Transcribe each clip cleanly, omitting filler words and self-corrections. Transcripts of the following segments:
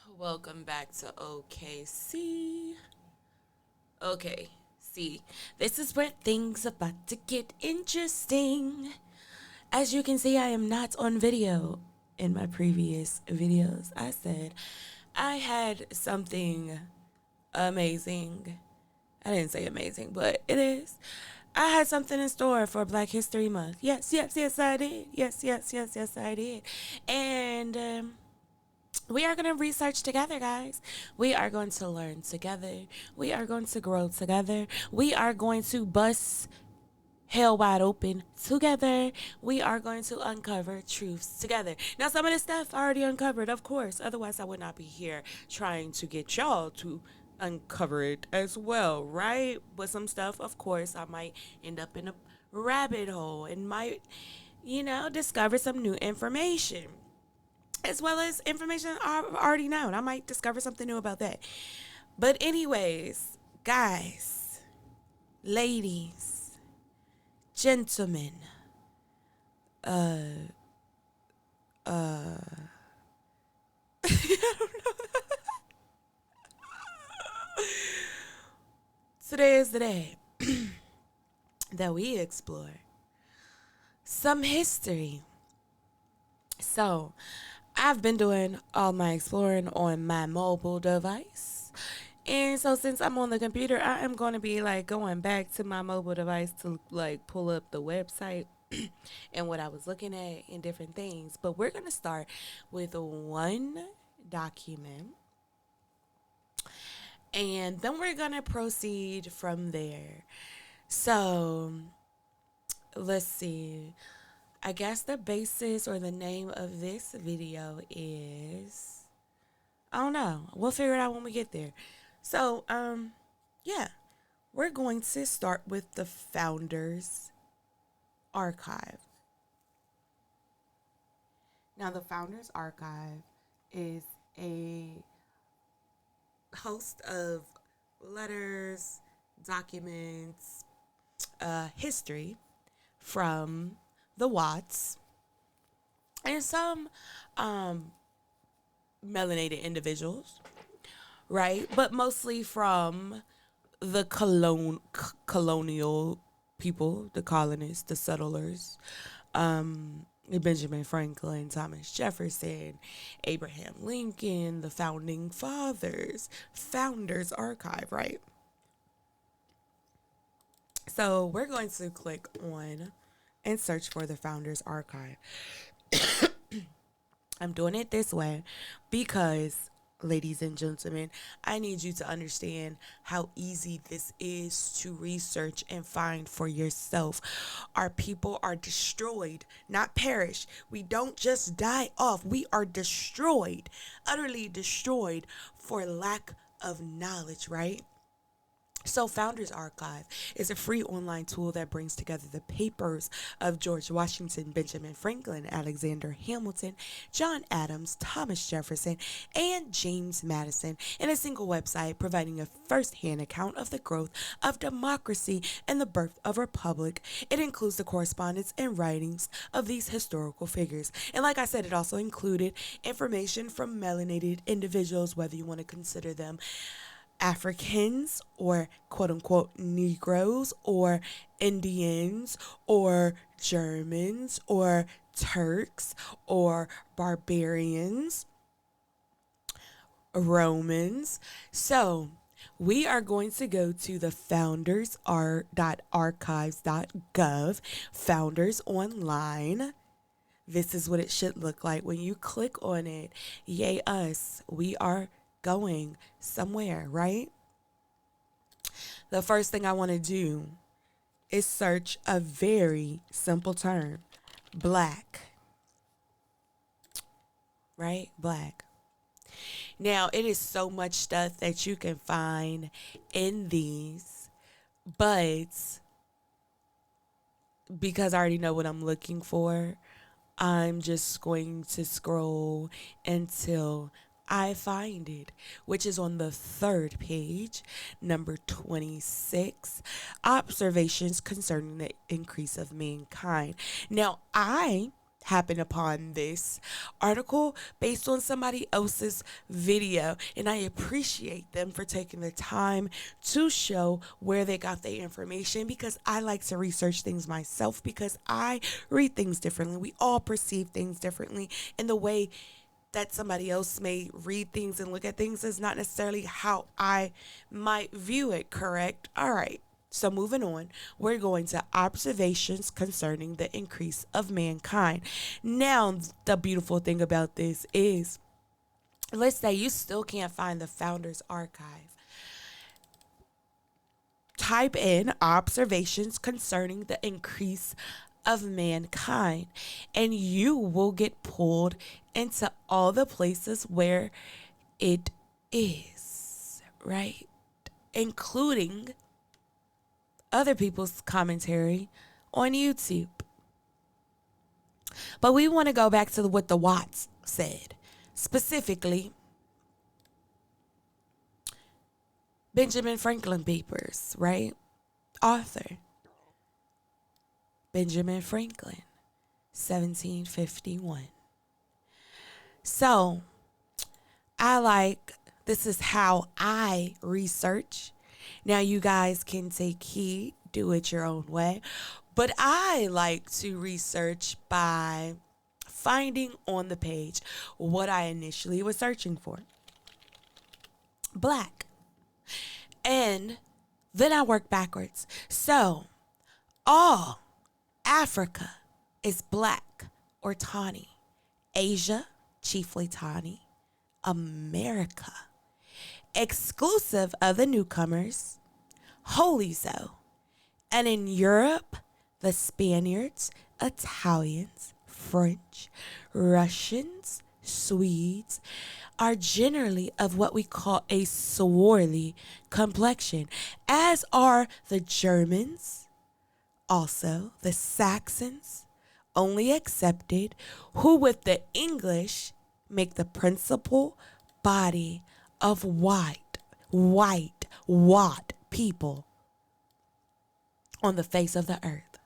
Welcome back to OKC. Okay, see, this is where things about to get interesting. As you can see, I am not on video. In my previous videos, I said I had something amazing. I didn't say amazing, but it is. I had something in store for Black History Month. Yes, yes, yes, I did. Yes, I did. And we are going to research together, guys. We are going to learn together. We are going to grow together. We are going to bust hell wide open together. We are going to uncover truths together. Now, some of this stuff I already uncovered, of course. Otherwise, I would not be here trying to get y'all to uncover it as well, right? But some stuff, of course, I might end up in a rabbit hole and might, discover some new information as well as information I've already known. I might discover something new about that. But, anyways, guys, ladies, gentlemen, uh, I don't know. Today is the day that we explore some history. So, I've been doing all my exploring on my mobile device. And so since I'm on the computer, I am going to be like going back to my mobile device to like pull up the website and what I was looking at and different things. But we're going to start with one document and then we're going to proceed from there. So let's see. I guess the basis or the name of this video is, I don't know. We'll figure it out when we get there. So, yeah, we're going to start with the Founders Archive. Now, the Founders Archive is a host of letters, documents, history from the Watts and some melanated individuals, right? But mostly from the colonial people, the colonists, the settlers, Benjamin Franklin, Thomas Jefferson, Abraham Lincoln, the founding fathers, Founders Archive, right? So we're going to click on and search for the Founders Archive. I'm doing it this way because, ladies and gentlemen, I need you to understand how easy this is to research and find for yourself. Our people are destroyed, not perish. We don't just die off, we are destroyed, utterly destroyed for lack of knowledge, right? So, Founders Archive is a free online tool that brings together the papers of George Washington, Benjamin Franklin, Alexander Hamilton, John Adams, Thomas Jefferson, and James Madison in a single website, providing a first-hand account of the growth of democracy and the birth of a republic. It includes the correspondence and writings of these historical figures. And like I said, it also included information from melanated individuals, whether you want to consider them Africans or quote unquote Negroes or Indians or Germans or Turks or barbarians, Romans. So we are going to go to the founders.archives.gov, Founders Online. This is what it should look like when you click on it. Yay us, we are going somewhere, right? The first thing I want to do is search a very simple term, black, right? Black. Now, it is so much stuff that you can find in these, but because I already know what I'm looking for, I'm just going to scroll until I find it, which is on the third page, number 26, observations concerning the increase of mankind. Now, I happened upon this article based on somebody else's video, and I appreciate them for taking the time to show where they got their information, because I like to research things myself, because I read things differently. We all perceive things differently, and the way that somebody else may read things and look at things is not necessarily how I might view it, correct? All right. So moving on, we're going to observations concerning the increase of mankind. Now, the beautiful thing about this is, let's say you still can't find the Founders Archive. Type in observations concerning the increase of mankind, and you will get pulled into all the places where it is, right? Including other people's commentary on YouTube. But we want to go back to what the Watts said. Specifically, Benjamin Franklin papers, right? Author Benjamin Franklin, 1751. So, this is how I research. Now, you guys can take heed, do it your own way. But I like to research by finding on the page what I initially was searching for. Black. And then I work backwards. So, all Africa is black or tawny. Asia, chiefly tawny. America, exclusive of the newcomers, wholly so. And in Europe, the Spaniards, Italians, French, Russians, Swedes are generally of what we call a swarthy complexion, as are the Germans, also the Saxons, only accepted, who with the English make the principal body of white people on the face of the earth.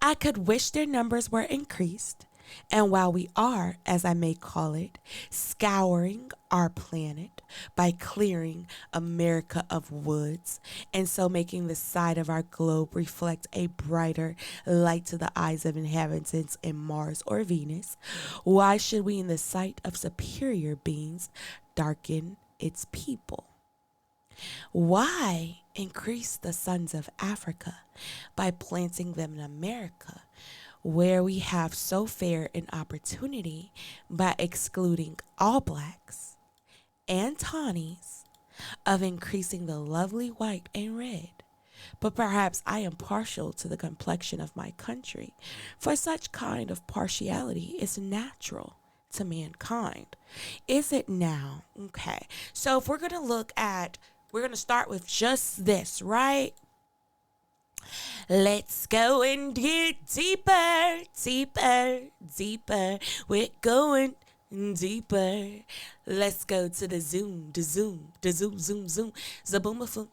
I could wish their numbers were increased, and while we are, as I may call it, scouring our planet by clearing America of woods, and so making the side of our globe reflect a brighter light to the eyes of inhabitants in Mars or Venus, why should we, in the sight of superior beings, darken its people? Why increase the sons of Africa by planting them in America, where we have so fair an opportunity by excluding all blacks and tawneys of increasing the lovely white and red? But perhaps I am partial to the complexion of my country, for such kind of partiality is natural to mankind. Is it now? Okay. So if we're going to start with just this, right? Let's go and get deeper, deeper, deeper. We're going deeper. Let's go to the zoom, zoom, zoom. Zaboomafoo.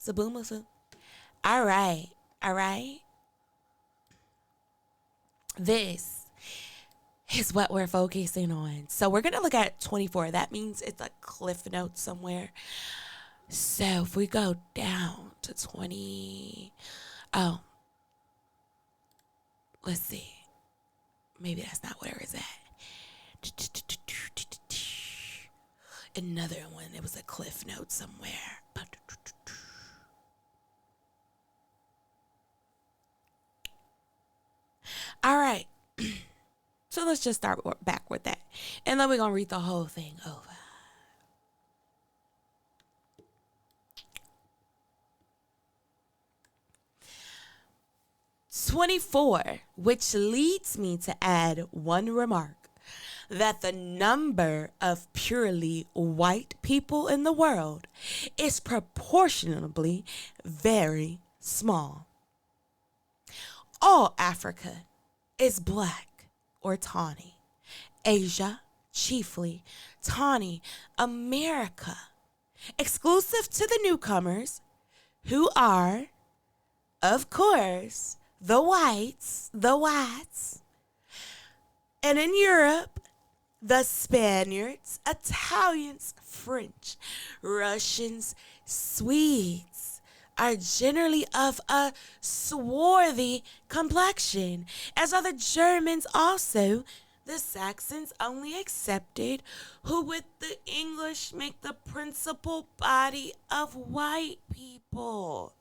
Zaboomafoo. All right. This is what we're focusing on. So we're going to look at 24. That means it's a cliff note somewhere. So if we go down to 20, let's see. Maybe that's not where it's at. Another one. It was a cliff note somewhere. All right. So let's just start back with that. And then we're going to read the whole thing over. "24, which leads me to add one remark, that the number of purely white people in the world is proportionably very small. All Africa is black or tawny. Asia, chiefly tawny. America, exclusive to the newcomers, who are, of course, the whites, and in Europe, the Spaniards, Italians, French, Russians, Swedes are generally of a swarthy complexion, as are the Germans also. The Saxons only accepted who with the English make the principal body of white people.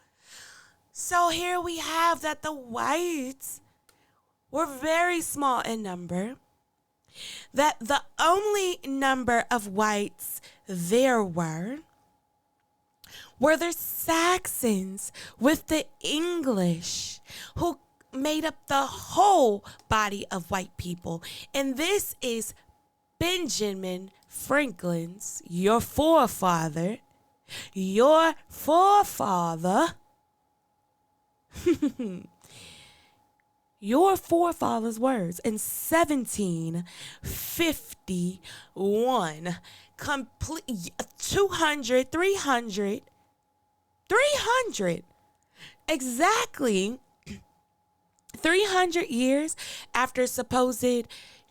So here we have that the whites were very small in number, that the only number of whites there were the Saxons with the English, who made up the whole body of white people. And this is Benjamin Franklin's, your forefather, your forefather's words in 1751. Complete 200, 300, exactly 300 years after supposed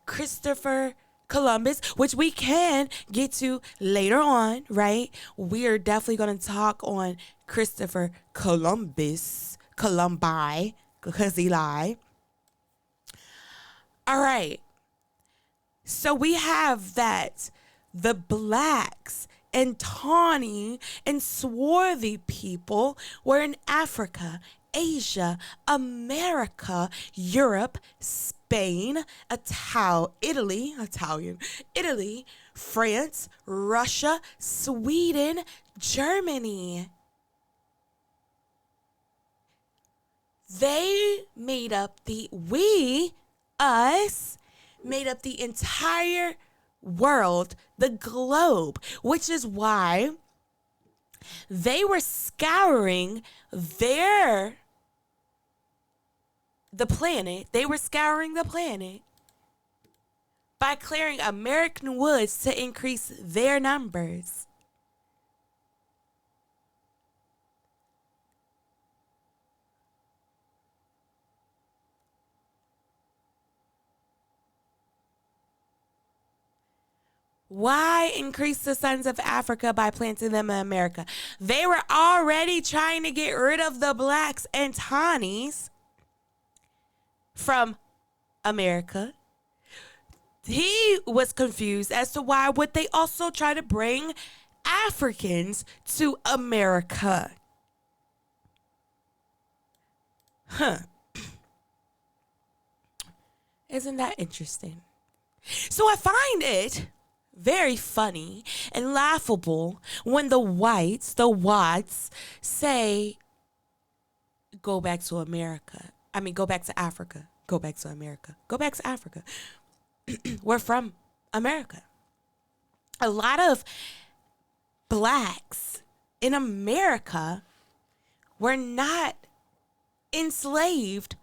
Christopher Columbus, which we can get to later on, right? We are definitely going to talk on Christopher Columbi, because he lied. All right. So we have that the Blacks and Tawny and swarthy people were in Africa, Asia, America, Europe, Spain, Italy, France, Russia, Sweden, Germany. They made up us made up the entire world, the globe, which is why they were scouring the planet. They were scouring the planet by clearing American woods to increase their numbers. Why increase the sons of Africa by planting them in America? They were already trying to get rid of the Blacks and Tawneys from America. He was confused as to why would they also try to bring Africans to America. Isn't that interesting? So I find it very funny and laughable when the whites, the Watts, say, go back to America. I mean, go back to Africa. Go back to America. Go back to Africa. We're from America. A lot of blacks in America were not enslaved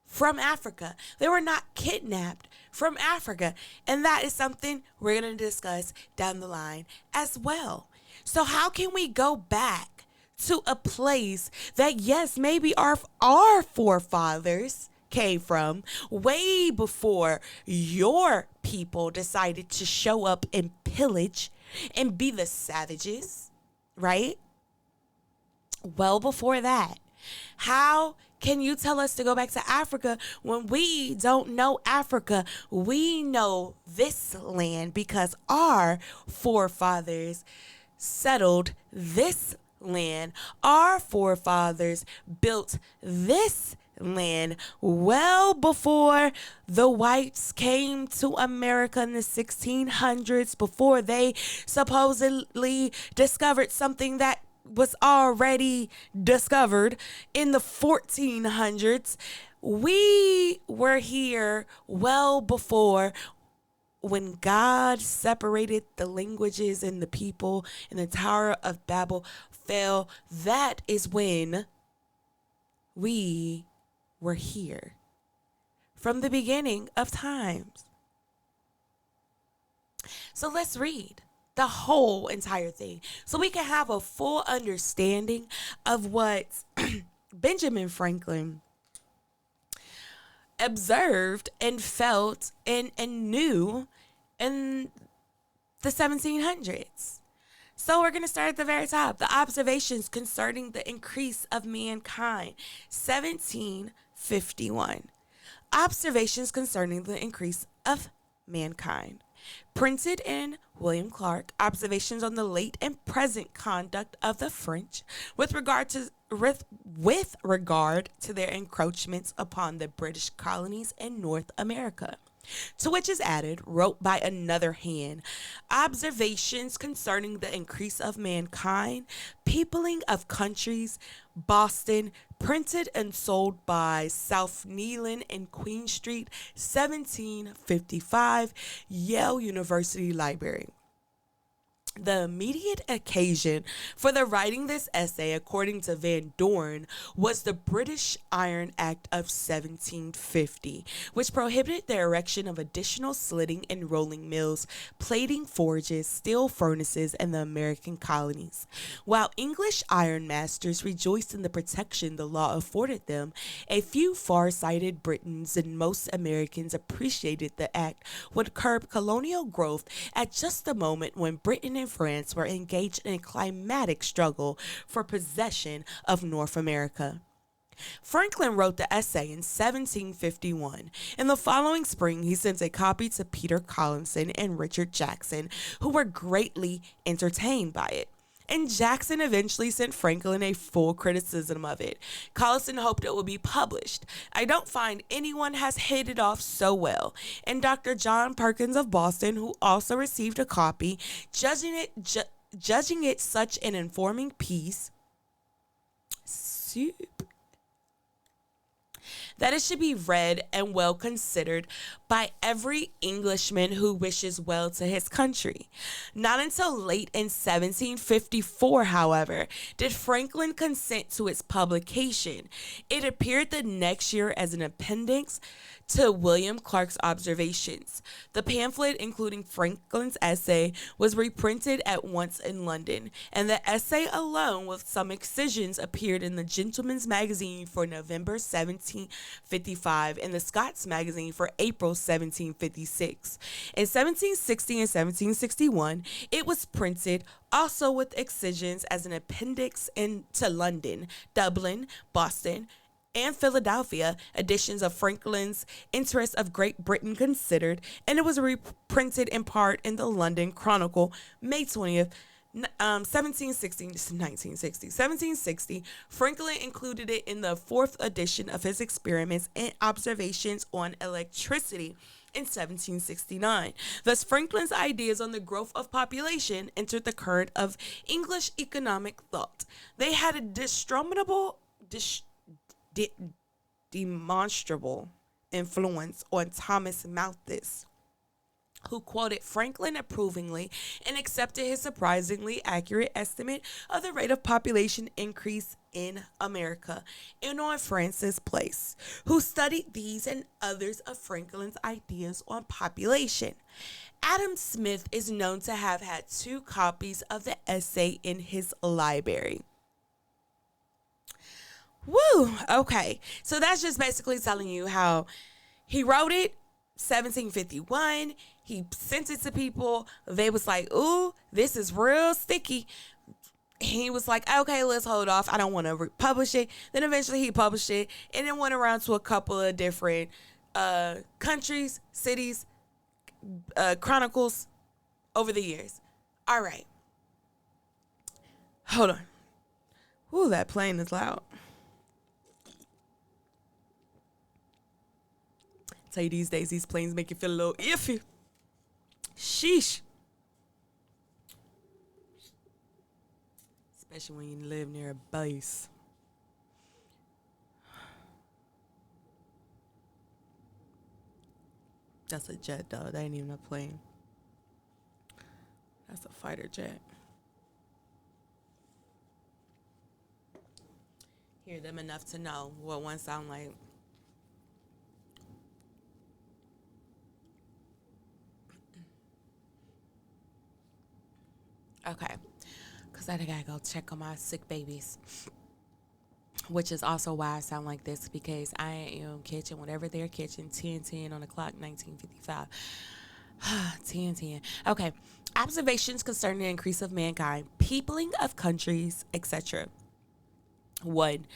from Africa. They were not kidnapped from Africa. And that is something we're going to discuss down the line as well. So how can we go back to a place that, yes, maybe our forefathers came from way before your people decided to show up and pillage and be the savages, right? Well before that. How can you tell us to go back to Africa when we don't know Africa? We know this land because our forefathers settled this land. Our forefathers built this land well before the whites came to America in the 1600s, before they supposedly discovered something that was already discovered in the 1400s. We were here well before, when God separated the languages and the people and the Tower of Babel fell. That is when we were here, from the beginning of times. So let's read the whole entire thing so we can have a full understanding of what Benjamin Franklin observed and felt and knew in the 1700s. So we're going to start at the very top. The observations concerning the increase of mankind, 1751. Observations concerning the increase of mankind. Printed in William Clark, Observations on the late and present conduct of the French with regard to their encroachments upon the British colonies in North America. To which is added, wrote by another hand, Observations concerning the increase of mankind, peopling of countries, Boston, printed and sold by South Nealon and Queen Street, 1755, Yale University Library. The immediate occasion for the writing this essay, according to Van Dorn, was the British Iron Act of 1750, which prohibited the erection of additional slitting and rolling mills, plating forges, steel furnaces in the American colonies. While English iron masters rejoiced in the protection the law afforded them, a few far-sighted Britons and most Americans appreciated the act would curb colonial growth at just the moment when Britain and France were engaged in a climatic struggle for possession of North America. Franklin wrote the essay in 1751. In the following spring, he sent a copy to Peter Collinson and Richard Jackson, who were greatly entertained by it. And Jackson eventually sent Franklin a full criticism of it. Collinson hoped it would be published. I don't find anyone has hit it off so well. And Dr. John Perkins of Boston, who also received a copy, judging it such an informing piece, that it should be read and well considered by every Englishman who wishes well to his country. Not until late in 1754, however, did Franklin consent to its publication. It appeared the next year as an appendix to William Clark's Observations. The pamphlet, including Franklin's essay, was reprinted at once in London, and the essay alone, with some excisions, appeared in the Gentleman's Magazine for November 1755 and the Scots Magazine for April 1756. In 1760 and 1761, it was printed also with excisions as an appendix to London, Dublin, Boston, and Philadelphia editions of Franklin's Interests of Great Britain Considered, and it was reprinted in part in the London Chronicle, May 20th, 1760. Franklin included it in the fourth edition of his Experiments and Observations on Electricity in 1769. Thus, Franklin's ideas on the growth of population entered the current of English economic thought. They had a demonstrable influence on Thomas Malthus, who quoted Franklin approvingly and accepted his surprisingly accurate estimate of the rate of population increase in America, and on Francis Place, who studied these and others of Franklin's ideas on population. Adam Smith is known to have had 2 copies of the essay in his library. Woo! Okay, so that's just basically telling you how he wrote it, 1751. He sent it to people. They was like, ooh, this is real sticky. He was like, okay, let's hold off. I don't want to publish it. Then eventually he published it, and it went around to a couple of different countries, cities, chronicles over the years. All right. Hold on. Ooh, that plane is loud. Tell you these days, these planes make you feel a little iffy. Sheesh. Especially when you live near a base. That's a jet, though. That ain't even a plane. That's a fighter jet. Hear them enough to know what one sound like. Okay, because I gotta go check on my sick babies. which is also why I sound like this, because I am catching whatever they're catching. 10:10 on the clock, 1955. 10:10. Okay. Observations concerning the increase of mankind, peopling of countries, etc. 1.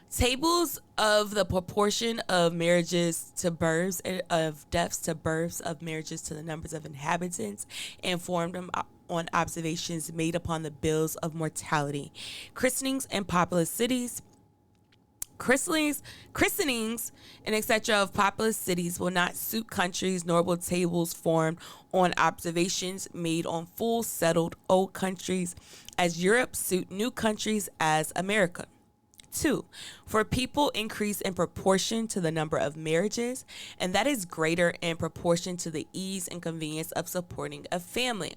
Tables of the proportion of marriages to births, of deaths to births, of marriages to the numbers of inhabitants, and formed on observations made upon the bills of mortality. Christenings and populous cities. Christenings and etc. of populous cities will not suit countries, nor will tables formed on observations made on full settled old countries as Europe suit new countries as America. 2. For people increase in proportion to the number of marriages, and that is greater in proportion to the ease and convenience of supporting a family.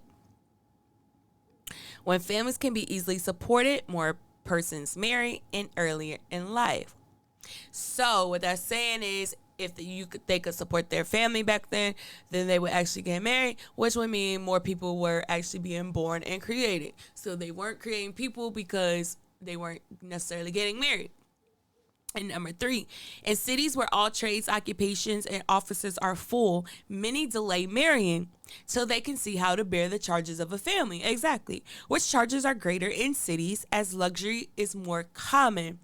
When families can be easily supported, more persons marry and earlier in life. So what that's saying is, if they could support their family back then they would actually get married, which would mean more people were actually being born and created. So they weren't creating people because they weren't necessarily getting married. And number 3, in cities where all trades, occupations, and offices are full, many delay marrying so they can see how to bear the charges of a family. Exactly. Which charges are greater in cities as luxury is more common.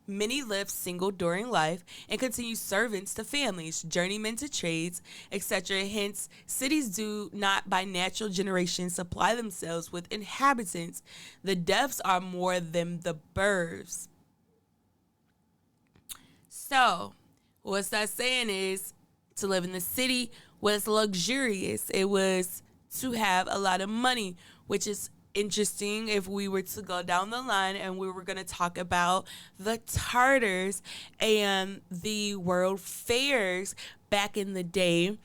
Many live single during life and continue servants to families, journeymen to trades, etc. Hence, cities do not by natural generation supply themselves with inhabitants. The deaths are more than the births. So, what's that saying is, to live in the city was luxurious. It was to have a lot of money, which is interesting if we were to go down the line and we were going to talk about the Tartars and the world fairs back in the day.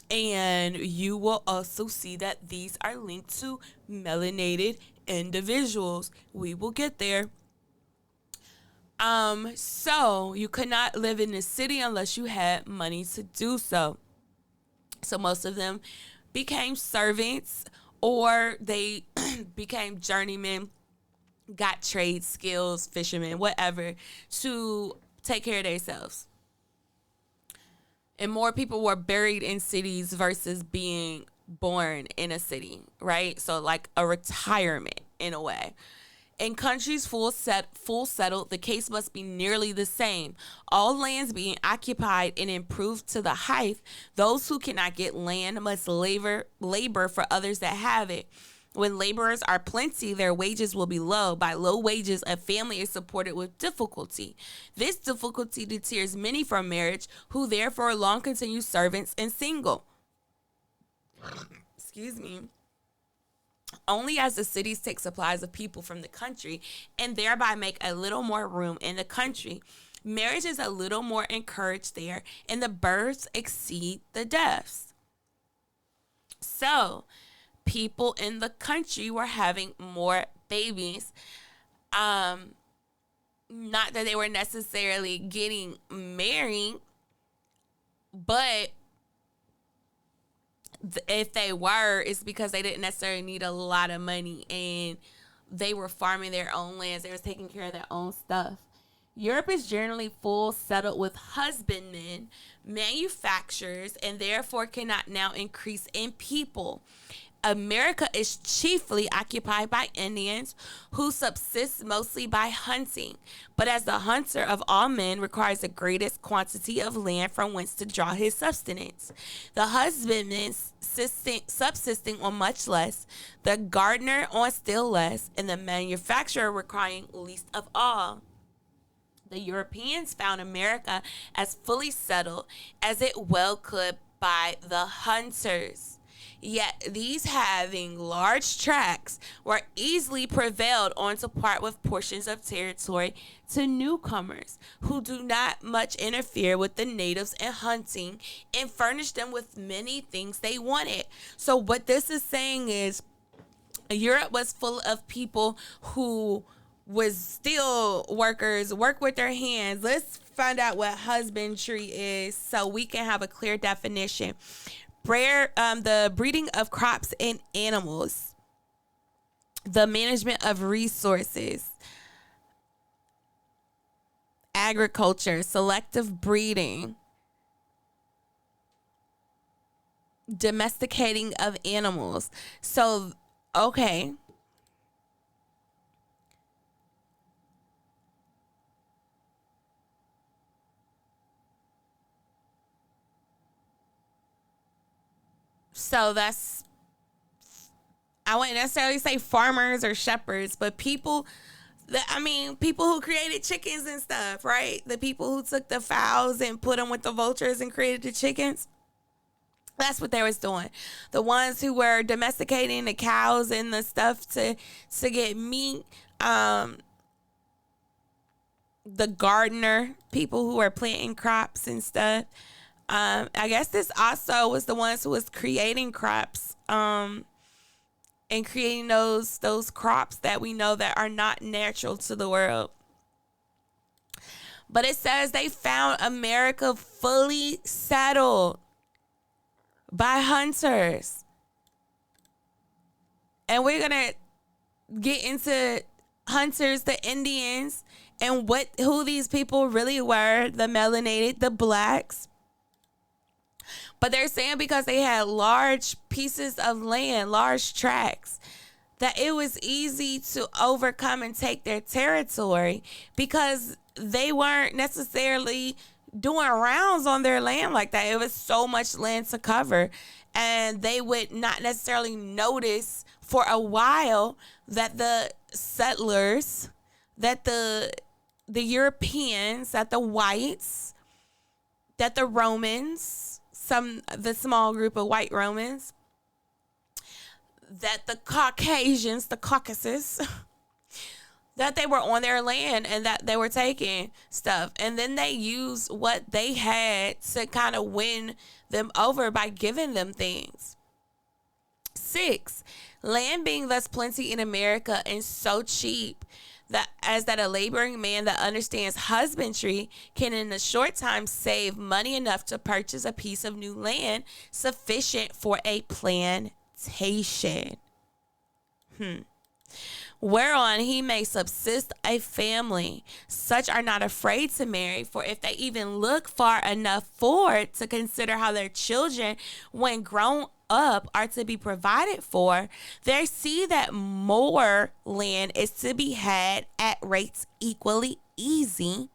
And you will also see that these are linked to melanated individuals. We will get there. So you could not live in the city unless you had money to do so. So most of them became servants, or they became journeymen, got trade skills, fishermen, whatever, to take care of themselves. And more people were buried in cities versus being born in a city, right? So like a retirement in a way. In countries full settled, the case must be nearly the same. All lands being occupied and improved to the height, those who cannot get land must labor for others that have it. When laborers are plenty, their wages will be low. By low wages, a family is supported with difficulty. This difficulty deters many from marriage, who therefore long continue servants and single. Excuse me. Only as the cities take supplies of people from the country and thereby make a little more room in the country, marriage is a little more encouraged there, and the births exceed the deaths. So, people in the country were having more babies. Not that they were necessarily getting married, but if they were, it's because they didn't necessarily need a lot of money and they were farming their own lands. They were taking care of their own stuff. Europe is generally full settled with husbandmen, manufacturers, and therefore cannot now increase in people. America is chiefly occupied by Indians who subsist mostly by hunting, but as the hunter of all men requires the greatest quantity of land from whence to draw his sustenance, the husbandman subsisting on much less, the gardener on still less, and the manufacturer requiring least of all. The Europeans found America as fully settled as it well could by the hunters. Yet these, having large tracts, were easily prevailed on to part with portions of territory to newcomers who do not much interfere with the natives in hunting and furnish them with many things they wanted. So what this is saying is, Europe was full of people who was still workers, work with their hands. Let's find out what husbandry is so we can have a clear definition. The breeding of crops and animals, the management of resources, agriculture, selective breeding, domesticating of animals. So, okay. So that's, I wouldn't necessarily say farmers or shepherds, but people that, I mean, people who created chickens and stuff, right? The people who took the fowls and put them with the vultures and created the chickens. That's what they was doing. The ones who were domesticating the cows and the stuff to get meat. The gardener, people who were planting crops and stuff. I guess this also was the ones who was creating crops. And creating those crops that we know that are not natural to the world. But it says they found America fully settled by hunters. And we're going to get into hunters, the Indians, and who these people really were, the melanated, the blacks. But they're saying because they had large pieces of land, large tracts, that it was easy to overcome and take their territory because they weren't necessarily doing rounds on their land like that. It was so much land to cover. And they would not necessarily notice for a while that the settlers, that the Europeans, that the whites, that the Romans, the small group of white Romans, that the Caucasians, the Caucasus, that they were on their land and that they were taking stuff. And then they used what they had to kind of win them over by giving them things. 6, land being thus plenty in America and so cheap that a laboring man that understands husbandry can in a short time save money enough to purchase a piece of new land sufficient for a plantation. Whereon he may subsist a family. Such are not afraid to marry, for if they even look far enough forward to consider how their children, when grown up, are to be provided for, they see that more land is to be had at rates equally easy,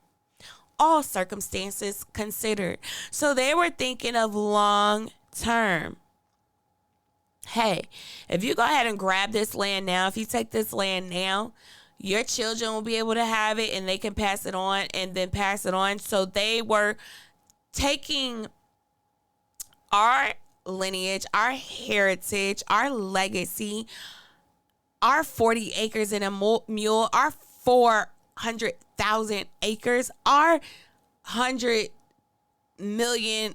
all circumstances considered. So they were thinking of long term. Hey, if you go ahead and grab this land now, if you take this land now, your children will be able to have it and they can pass it on and then pass it on. So they were taking our lineage, our heritage, our legacy, our 40 acres and a mule, our 400,000 acres, our 100 million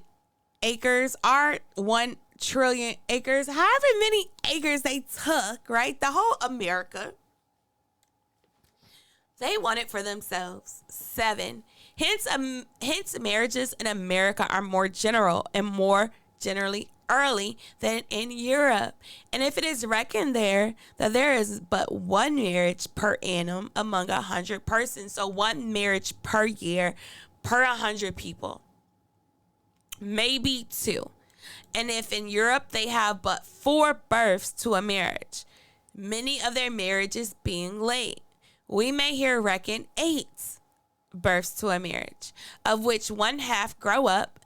acres, our 1 trillion acres, however many acres they took, right? The whole America, they want it for themselves. 7, hence marriages in America are more general and more generally early than in Europe. And if it is reckoned there that there is but 1 marriage per annum among 100 persons, so 1 marriage per year per 100 people, maybe 2. And if in Europe they have but 4 births to a marriage, many of their marriages being late, we may here reckon 8 births to a marriage, of which 1/2 grow up,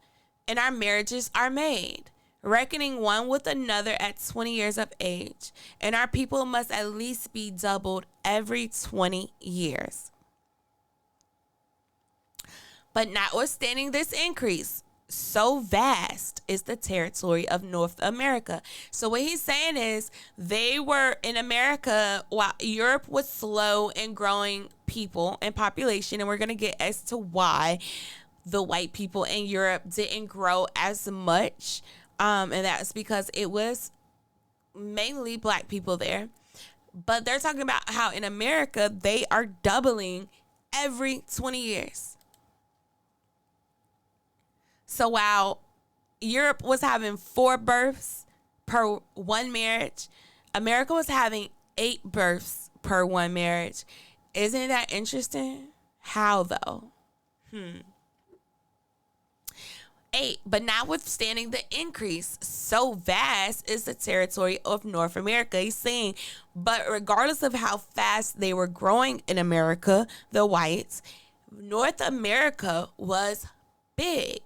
and our marriages are made, reckoning one with another at 20 years of age, and our people must at least be doubled every 20 years. But notwithstanding this increase, so vast is the territory of North America. So what he's saying is they were in America while Europe was slow in growing people and population, and we're going to get as to why the white people in Europe didn't grow as much. And that's because it was mainly black people there. But they're talking about how in America, they are doubling every 20 years. So while Europe was having 4 births per 1 marriage, America was having 8 births per 1 marriage. Isn't that interesting? How though? 8. But notwithstanding the increase, so vast is the territory of North America. He's saying, but regardless of how fast they were growing in America, the whites, North America was big.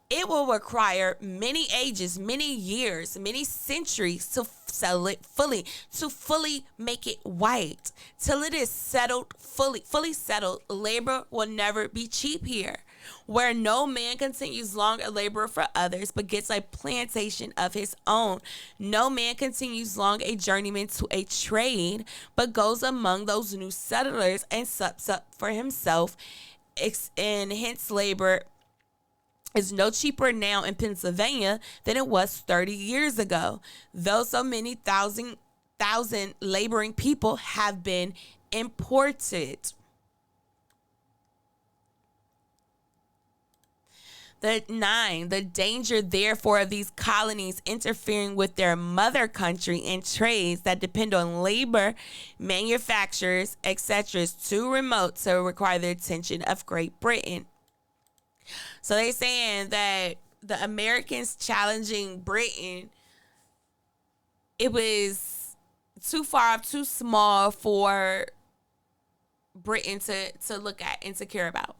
It will require many ages, many years, many centuries to sell it fully, to fully make it white. Till it is settled, fully settled, labor will never be cheap here. Where no man continues long a laborer for others, but gets a plantation of his own. No man continues long a journeyman to a trade, but goes among those new settlers and sups up for himself, and hence labor is no cheaper now in Pennsylvania than it was 30 years ago, though so many thousand laboring people have been imported. The 9, the danger therefore of these colonies interfering with their mother country and trades that depend on labor, manufacturers, etc. is too remote to require the attention of Great Britain. So they're saying that the Americans challenging Britain, it was too far off, too small for Britain to look at and to care about.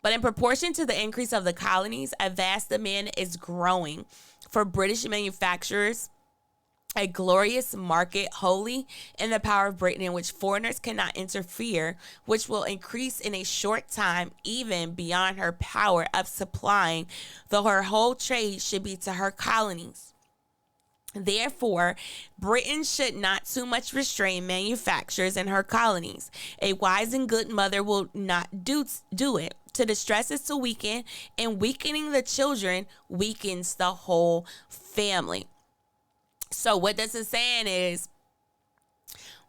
But in proportion to the increase of the colonies, a vast demand is growing for British manufacturers, a glorious market wholly in the power of Britain in which foreigners cannot interfere, which will increase in a short time even beyond her power of supplying, though her whole trade should be to her colonies. Therefore, Britain should not too much restrain manufactures in her colonies. A wise and good mother will not do it. To distress is to weaken, and weakening the children weakens the whole family. So what this is saying is,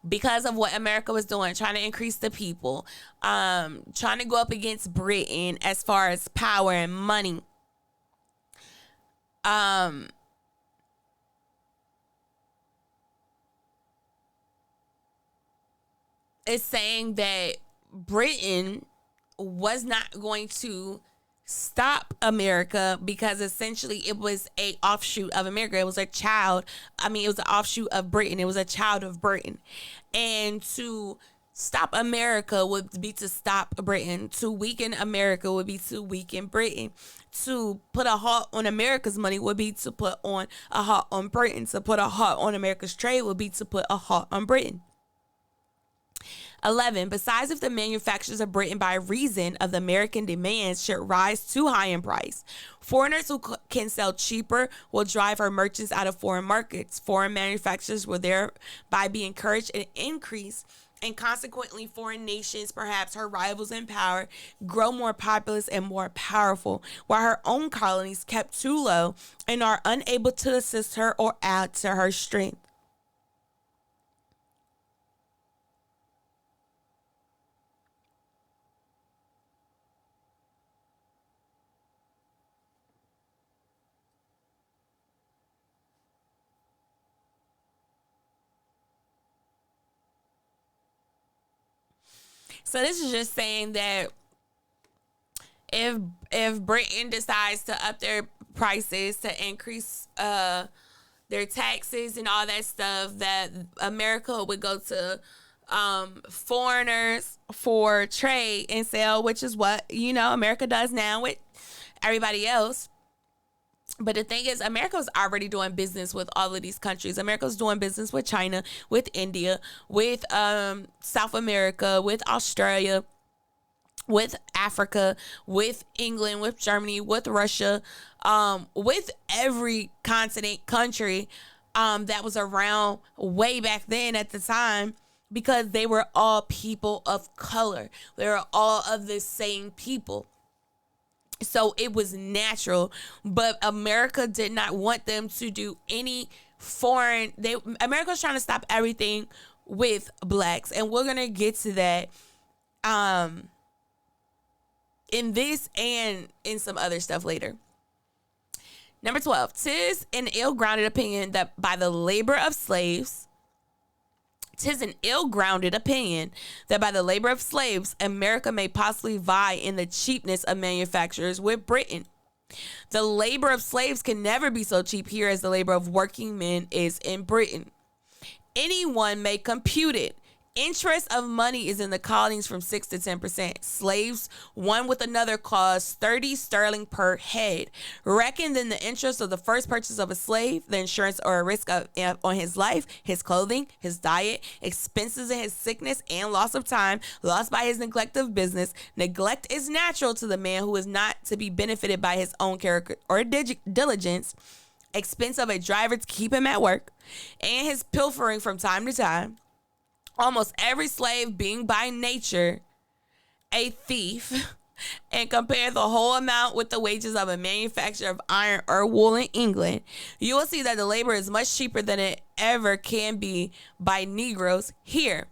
because of what America was doing, trying to increase the people, trying to go up against Britain as far as power and money, it's saying that Britain was not going to stop America because essentially it was a offshoot of America. It was a child. It was an offshoot of Britain. It was a child of Britain. And to stop America would be to stop Britain. To weaken America would be to weaken Britain. To put a halt on America's money would be to put on a halt on Britain. To put a halt on America's trade would be to put a halt on Britain. 11. Besides, if the manufacturers of Britain, by reason of the American demands, should rise too high in price, foreigners who can sell cheaper will drive our merchants out of foreign markets. Foreign manufacturers will thereby be encouraged and increase, and consequently foreign nations, perhaps her rivals in power, grow more populous and more powerful, while her own colonies kept too low and are unable to assist her or add to her strength. So this is just saying that if Britain decides to up their prices, to increase their taxes and all that stuff, that America would go to foreigners for trade and sell, which is what America does now with everybody else. But the thing is, America was already doing business with all of these countries. America was doing business with China, with India, with South America, with Australia, with Africa, with England, with Germany, with Russia, with every continent country that was around way back then at the time, because they were all people of color. They were all of the same people. So it was natural, but America did not want them to do any foreign. America was trying to stop everything with blacks, and we're gonna get to that in this and in some other stuff later. Number 12, 'tis an ill-grounded opinion that by the labor of slaves, America may possibly vie in the cheapness of manufacturers with Britain. The labor of slaves can never be so cheap here as the labor of working men is in Britain. Anyone may compute it. Interest of money is in the colonies from 6 to 10%. Slaves, one with another, cost 30 sterling per head. Reckon then the interest of the first purchase of a slave, the insurance or a risk on his life, his clothing, his diet, expenses in his sickness and loss of time, lost by his neglect of business. Neglect is natural to the man who is not to be benefited by his own character or diligence. Expense of a driver to keep him at work, and his pilfering from time to time. Almost every slave being by nature a thief, and compare the whole amount with the wages of a manufacturer of iron or wool in England, you will see that the labor is much cheaper than it ever can be by Negroes here.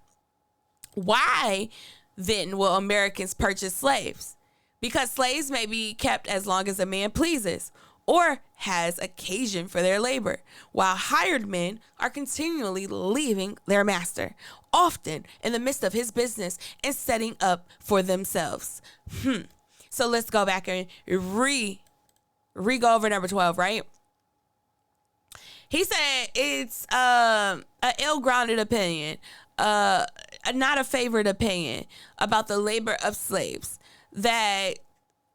Why then will Americans purchase slaves? Because slaves may be kept as long as a man pleases or has occasion for their labor, while hired men are continually leaving their master, often in the midst of his business, and setting up for themselves. So let's go back and go over number 12, right? He said it's an ill-grounded opinion, not a favored opinion about the labor of slaves, that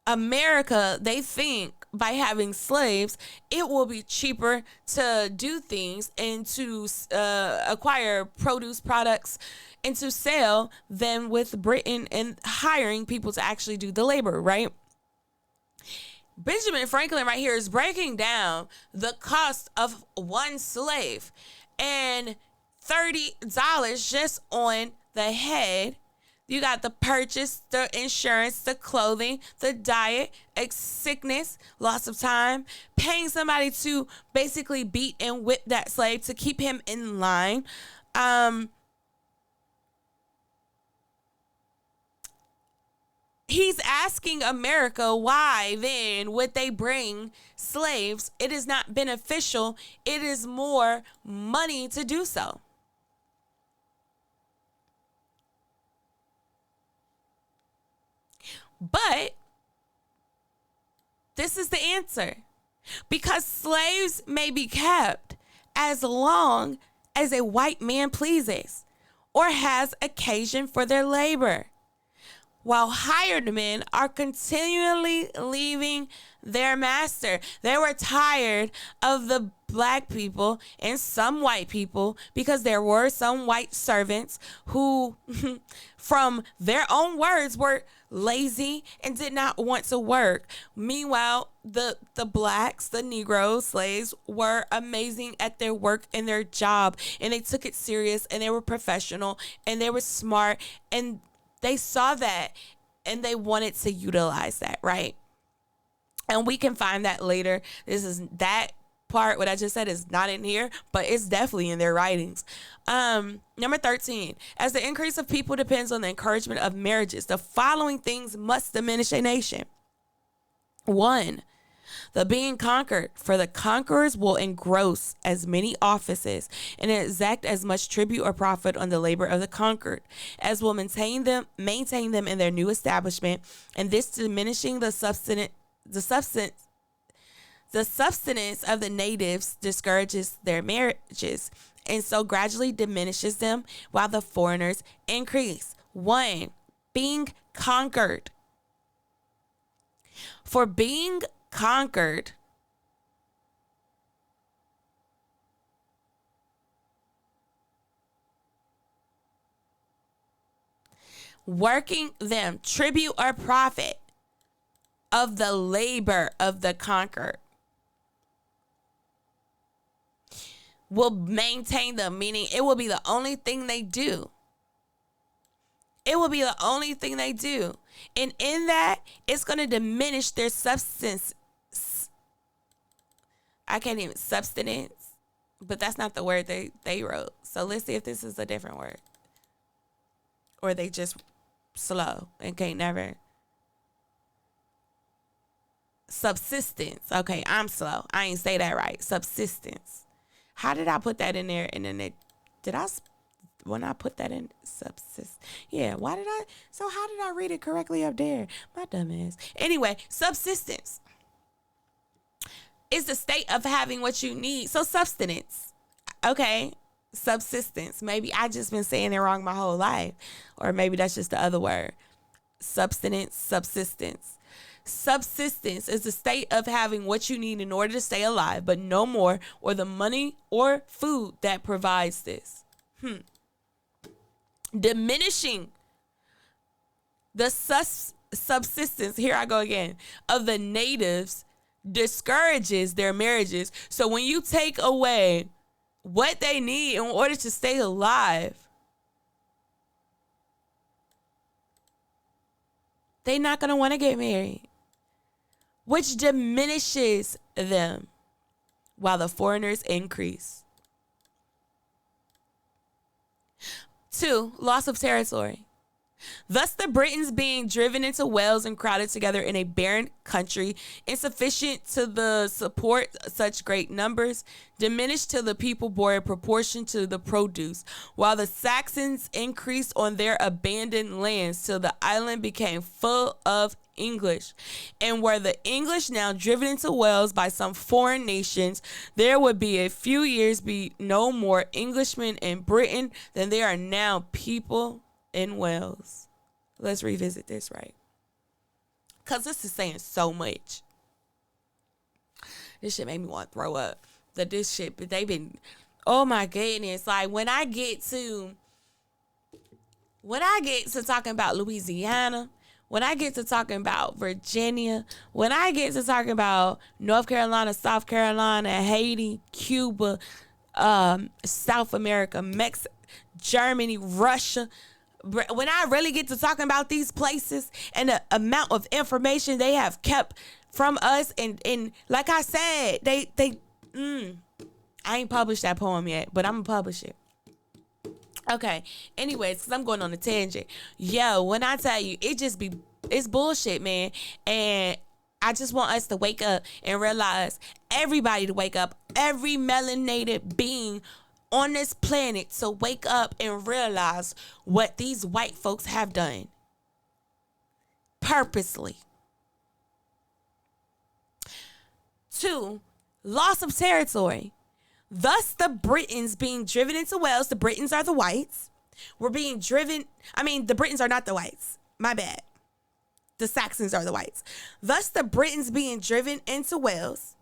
America, they think by having slaves, it will be cheaper to do things and to acquire produce products and to sell than with Britain and hiring people to actually do the labor, right? Benjamin Franklin right here is breaking down the cost of one slave, and $30 just on the head. You got the purchase, the insurance, the clothing, the diet, sickness, loss of time, paying somebody to basically beat and whip that slave to keep him in line. He's asking America why then would they bring slaves? It is not beneficial. It is more money to do so. But this is the answer. Because slaves may be kept as long as a white man pleases or has occasion for their labor, while hired men are continually leaving their master. They were tired of the black people and some white people, because there were some white servants who, from their own words, were lazy and did not want to work. Meanwhile, the blacks, the Negro slaves, were amazing at their work and their job, and they took it serious, and they were professional, and they were smart, and they saw that, and they wanted to utilize that, right? And we can find that later. That part, what I just said, is not in here, but it's definitely in their writings. Number 13, as the increase of people depends on the encouragement of marriages, the following things must diminish a nation. 1, the being conquered, for the conquerors will engross as many offices and exact as much tribute or profit on the labor of the conquered as will maintain them in their new establishment, and this diminishing the substance of the natives discourages their marriages, and so gradually diminishes them while the foreigners increase. 1, being conquered. For being conquered, working them tribute or profit of the labor of the conquered will maintain them, meaning it will be the only thing they do. It will be the only thing they do. And in that, it's going to diminish their substance. I can't even, substance, but that's not the word they wrote. So let's see if this is a different word. Or they just slow and can't never. Subsistence. Okay, I'm slow. I ain't say that right. Subsistence. How did I put that in there? And then did I, when I put that in subsist? Yeah, why did I? So how did I read it correctly up there? My dumb ass. Anyway, subsistence is the state of having what you need. So substance. Okay, subsistence. Maybe I just been saying it wrong my whole life. Or maybe that's just the other word. Substance, subsistence. Subsistence is the state of having what you need in order to stay alive, but no more, or the money or food that provides this. Diminishing the subsistence, here I go again, of the natives discourages their marriages. So when you take away what they need in order to stay alive, they're not going to want to get married, which diminishes them while the foreigners increase. 2, loss of territory. Thus, the Britons being driven into Wales and crowded together in a barren country, insufficient to the support such great numbers, diminished till the people bore a proportion to the produce, while the Saxons increased on their abandoned lands till the island became full of English. And were the English now driven into Wales by some foreign nations, there would be a few years be no more Englishmen in Britain than there are now people in Wales. Let's revisit this, right? Because this is saying so much. This shit made me want to throw up. That this shit, but they've been, oh my goodness. Like when I get to talking about Louisiana, when I get to talking about Virginia, when I get to talking about North Carolina, South Carolina, Haiti, Cuba, South America, Mexico, Germany, Russia, when I really get to talking about these places and the amount of information they have kept from us, and like I said, I ain't published that poem yet, but I'm gonna publish it. Okay. Anyways, because I'm going on a tangent. Yo, when I tell you, it's bullshit, man. And I just want us to wake up and realize, everybody to wake up, every melanated being on this planet to wake up and realize what these white folks have done. Purposely. 2, loss of territory. Thus, the Britons being driven into Wales, the Britons are the whites, were being driven, the Britons are not the whites. My bad. The Saxons are the whites. Thus, the Britons being driven into Wales,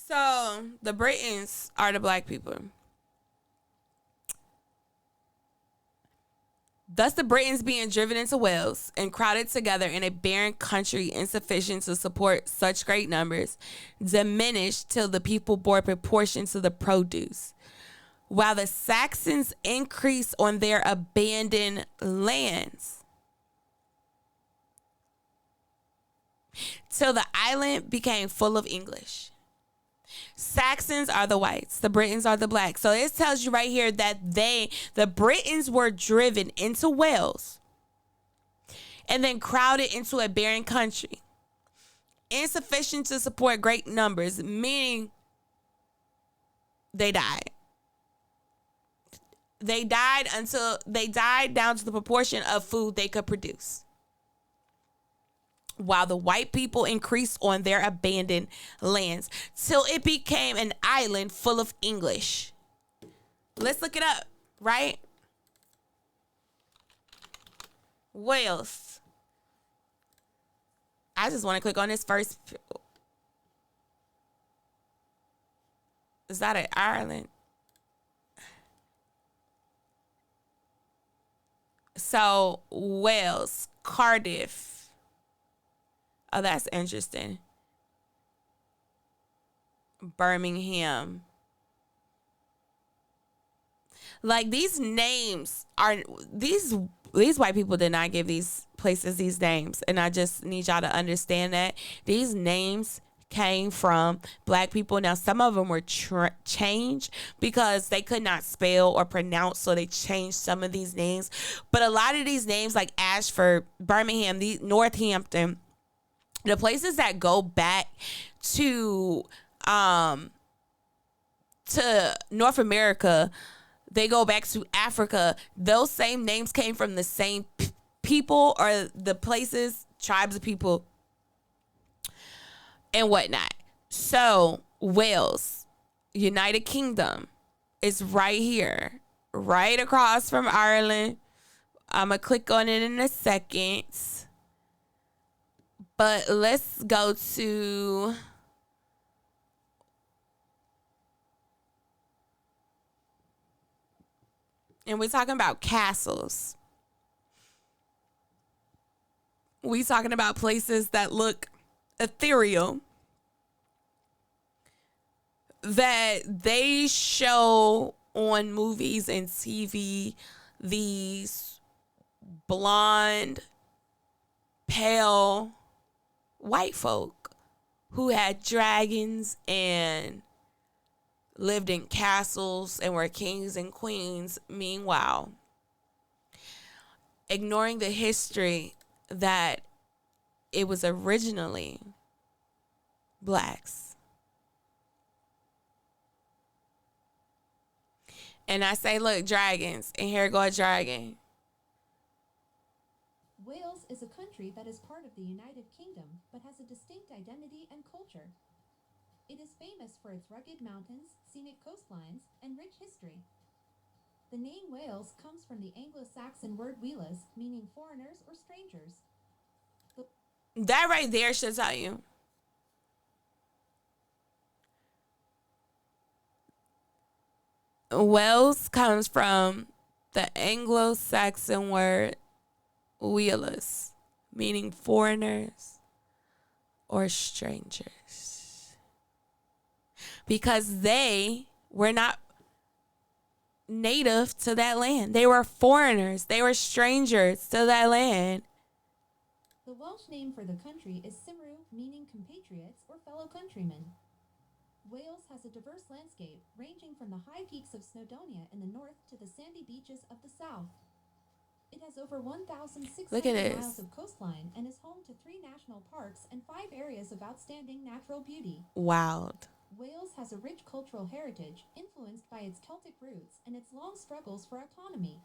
so the Britons are the black people. Thus, the Britons being driven into Wales and crowded together in a barren country insufficient to support such great numbers, diminished till the people bore proportion to the produce, while the Saxons increased on their abandoned lands, till the island became full of English. Saxons are the whites. The Britons are the blacks. So it tells you right here that the Britons were driven into Wales and then crowded into a barren country, insufficient to support great numbers, meaning they died. They died down to the proportion of food they could produce, while the white people increased on their abandoned lands till it became an island full of English. Let's look it up, right? Wales. I just want to click on this first. Is that in Ireland? So Wales, Cardiff. Oh, that's interesting. Birmingham. Like, these names are these white people did not give these places these names, and I just need y'all to understand that these names came from black people. Now, some of them were changed because they could not spell or pronounce, so they changed some of these names. But a lot of these names, like Ashford, Birmingham, Northampton, the places that go back to North America, they go back to Africa. Those same names came from the same people or the places, tribes of people, and whatnot. So Wales, United Kingdom, is right here, right across from Ireland. I'm going to click on it in a second. But let's go to... And we're talking about castles. We talking about places that look ethereal, that they show on movies and TV these blonde, pale white folk who had dragons and lived in castles and were kings and queens. Meanwhile, ignoring the history that it was originally blacks. And I say, look, dragons, and here go a dragon. Wales is a country that is part of the United Kingdom, but has a distinct identity and culture. It is famous for its rugged mountains, scenic coastlines, and rich history. The name Wales comes from the Anglo-Saxon word welas, meaning foreigners or strangers. That right there should tell you. Wales comes from the Anglo-Saxon word welas, meaning foreigners or strangers. Because they were not native to that land. They were foreigners. They were strangers to that land. The Welsh name for the country is Cymru, meaning compatriots or fellow countrymen. Wales has a diverse landscape, ranging from the high peaks of Snowdonia in the north to the sandy beaches of the south. It has over 1,600 miles of coastline and is home to 3 national parks and 5 areas of outstanding natural beauty. Wild. Wales has a rich cultural heritage influenced by its Celtic roots and its long struggles for autonomy.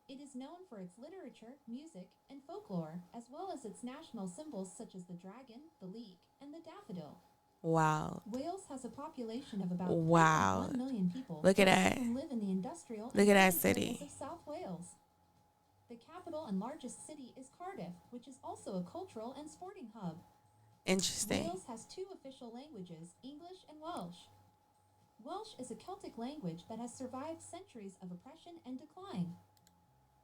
It is known for its literature, music, and folklore, as well as its national symbols such as the dragon, the leek, and the daffodil. Wow. Wales has a population of about 1 million people. Look at that. Who live in the industrial Look at that city. Of South Wales. The capital and largest city is Cardiff, which is also a cultural and sporting hub. Interesting. Wales has 2 official languages, English and Welsh. Welsh is a Celtic language that has survived centuries of oppression and decline.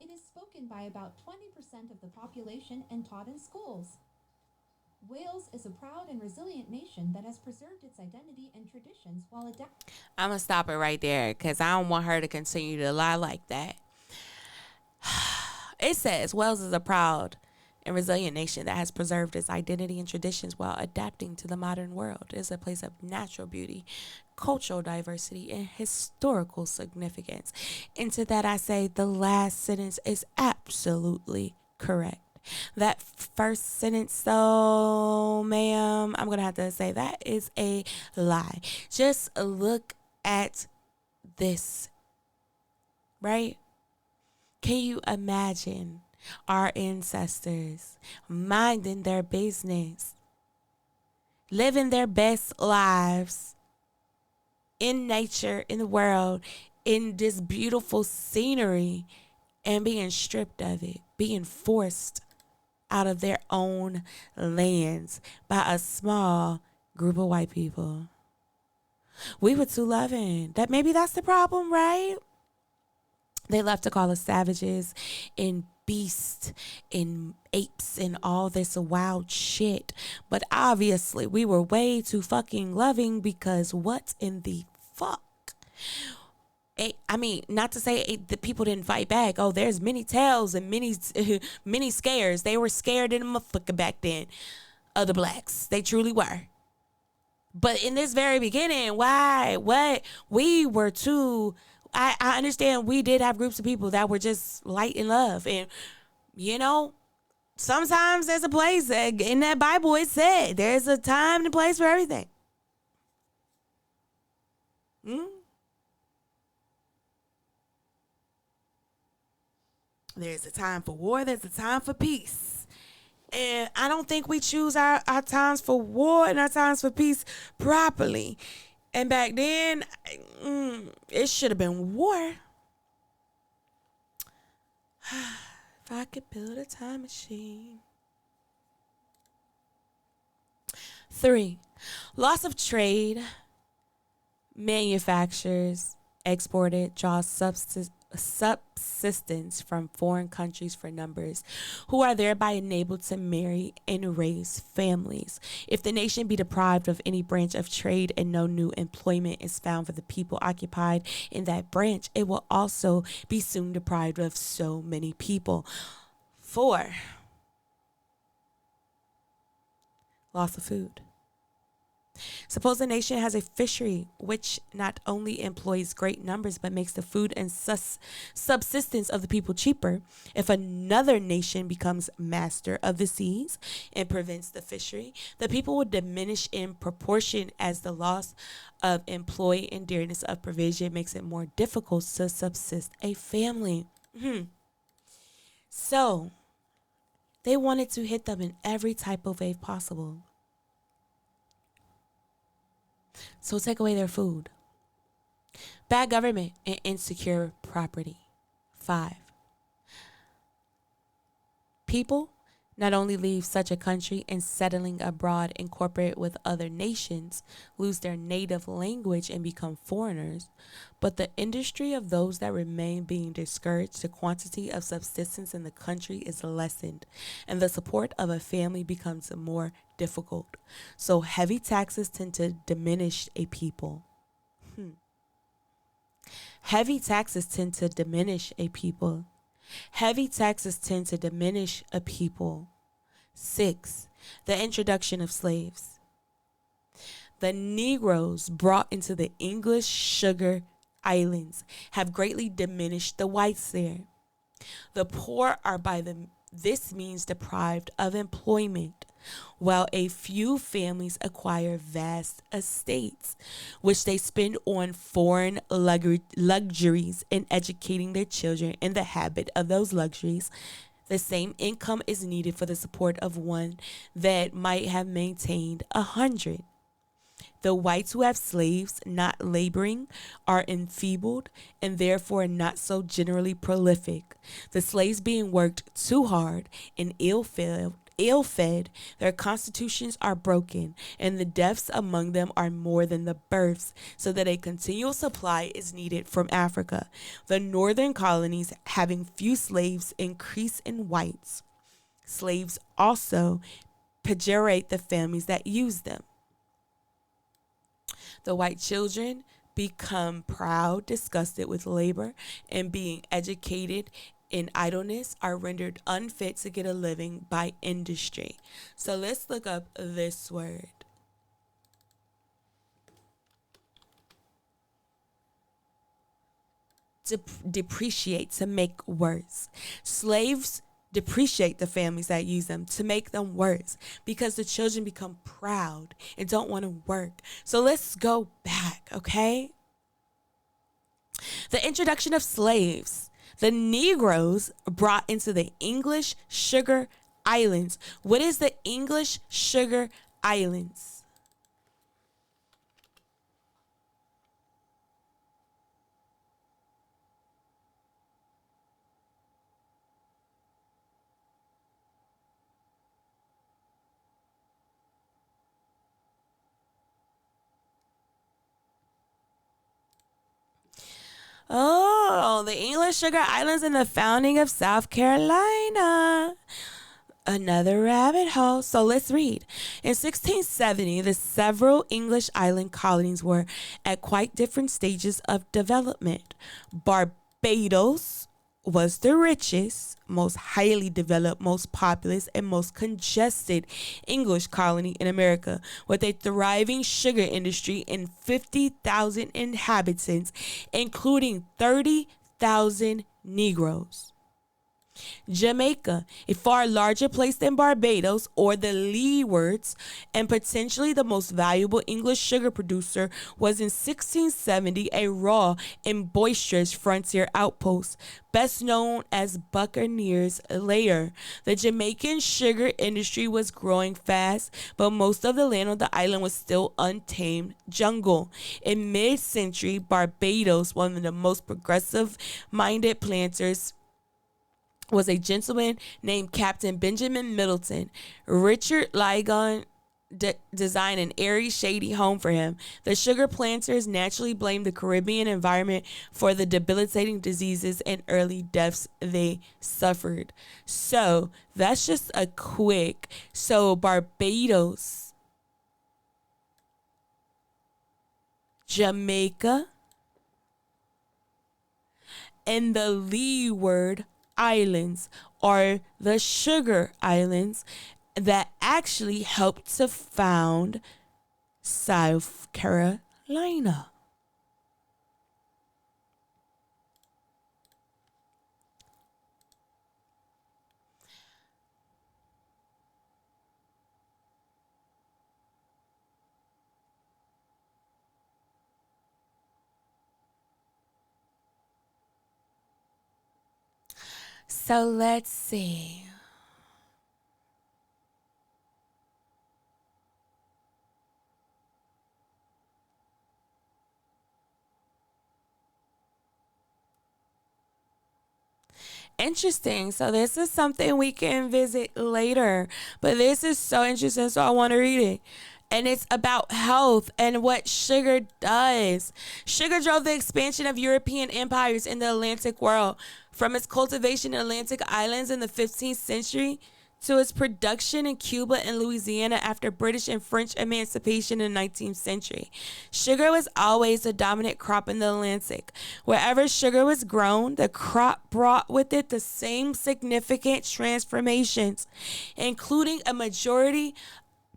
It is spoken by about 20% of the population and taught in schools. Wales is a proud and resilient nation that has preserved its identity and traditions while adapting. I'm going to stop it right there because I don't want her to continue to lie like that. It says Wales is a proud and resilient nation that has preserved its identity and traditions while adapting to the modern world. It is a place of natural beauty, cultural diversity, and historical significance. And to that I say the last sentence is absolutely correct. That first sentence, though, ma'am, I'm going to have to say that is a lie. Just look at this, right? Can you imagine our ancestors minding their business, living their best lives in nature, in the world, in this beautiful scenery, and being stripped of it, being forced out of their own lands by a small group of white people. We were too loving. Maybe that's the problem, right? They love to call us savages and beasts and apes and all this wild shit. But obviously, we were way too fucking loving, because what in the fuck? I mean, not to say the people didn't fight back. Oh, there's many tales and many scares. They were scared in a motherfucker back then of the blacks. They truly were. But in this very beginning, why? What? We were too. I understand we did have groups of people that were just light in love. And, you know, sometimes there's a place. In that Bible, it said there's a time and a place for everything. There's a time for war. There's a time for peace. And I don't think we choose our times for war and our times for peace properly. And back then, it should have been war. If I could build a time machine. 3, loss of trade. Manufacturers exported draws subsistence from foreign countries for numbers, who are thereby enabled to marry and raise families. If the nation be deprived of any branch of trade and no new employment is found for the people occupied in that branch, it will also be soon deprived of so many people. 4, loss of food. Suppose a nation has a fishery which not only employs great numbers but makes the food and subsistence of the people cheaper. If another nation becomes master of the seas and prevents the fishery, the people will diminish in proportion as the loss of employ and dearness of provision makes it more difficult to subsist a family. So, they wanted to hit them in every type of way possible. So take away their food. Bad government and insecure property. 5, people not only leave such a country and settling abroad, incorporate with other nations, lose their native language and become foreigners, but the industry of those that remain being discouraged, the quantity of subsistence in the country is lessened, and the support of a family becomes more difficult. So heavy taxes tend to diminish a people. Heavy taxes tend to diminish a people. Heavy taxes tend to diminish a people. 6, the introduction of slaves. The Negroes brought into the English sugar islands have greatly diminished the whites there. The poor are by this means deprived of employment, while a few families acquire vast estates, which they spend on foreign luxuries and educating their children in the habit of those luxuries. The same income is needed for the support of one that might have maintained 100. The whites who have slaves not laboring are enfeebled and therefore not so generally prolific. The slaves being worked too hard and ill-fed, their constitutions are broken, and the deaths among them are more than the births, so that a continual supply is needed from Africa. The northern colonies, having few slaves, increase in whites. Slaves also pejorate the families that use them. The white children become proud, disgusted with labor, and being educated in idleness are rendered unfit to get a living by industry. So let's look up this word. Depreciate, to make worse. Slaves depreciate the families that use them to make them worse because the children become proud and don't want to work. So let's go back, okay? The introduction of slaves. The Negroes brought into the English sugar islands. What is the English sugar islands? Oh, the English Sugar Islands and the founding of South Carolina. Another rabbit hole. So let's read. In 1670, the several English island colonies were at quite different stages of development. Barbados was the richest, most highly developed, most populous, and most congested English colony in America, with a thriving sugar industry and 50,000 inhabitants, including 30,000 Negroes. Jamaica, a far larger place than Barbados or the Leewards, and potentially the most valuable English sugar producer, was in 1670 a raw and boisterous frontier outpost, best known as Buccaneers Lair. The Jamaican sugar industry was growing fast, but most of the land on the island was still untamed jungle. In mid-century, Barbados, one of the most progressive-minded planters, was a gentleman named Captain Benjamin Middleton. Richard Lygon designed an airy, shady home for him. The sugar planters naturally blamed the Caribbean environment for the debilitating diseases and early deaths they suffered. So that's just a quick. So Barbados, Jamaica, and the Leeward Islands are the sugar islands that actually helped to found South Carolina. So let's see. Interesting. So this is something we can visit later. But this is so interesting, so I want to read it. And it's about health and what sugar does. Sugar drove the expansion of European empires in the Atlantic world, from its cultivation in Atlantic islands in the 15th century to its production in Cuba and Louisiana after British and French emancipation in the 19th century. Sugar was always the dominant crop in the Atlantic. Wherever sugar was grown, the crop brought with it the same significant transformations, including a majority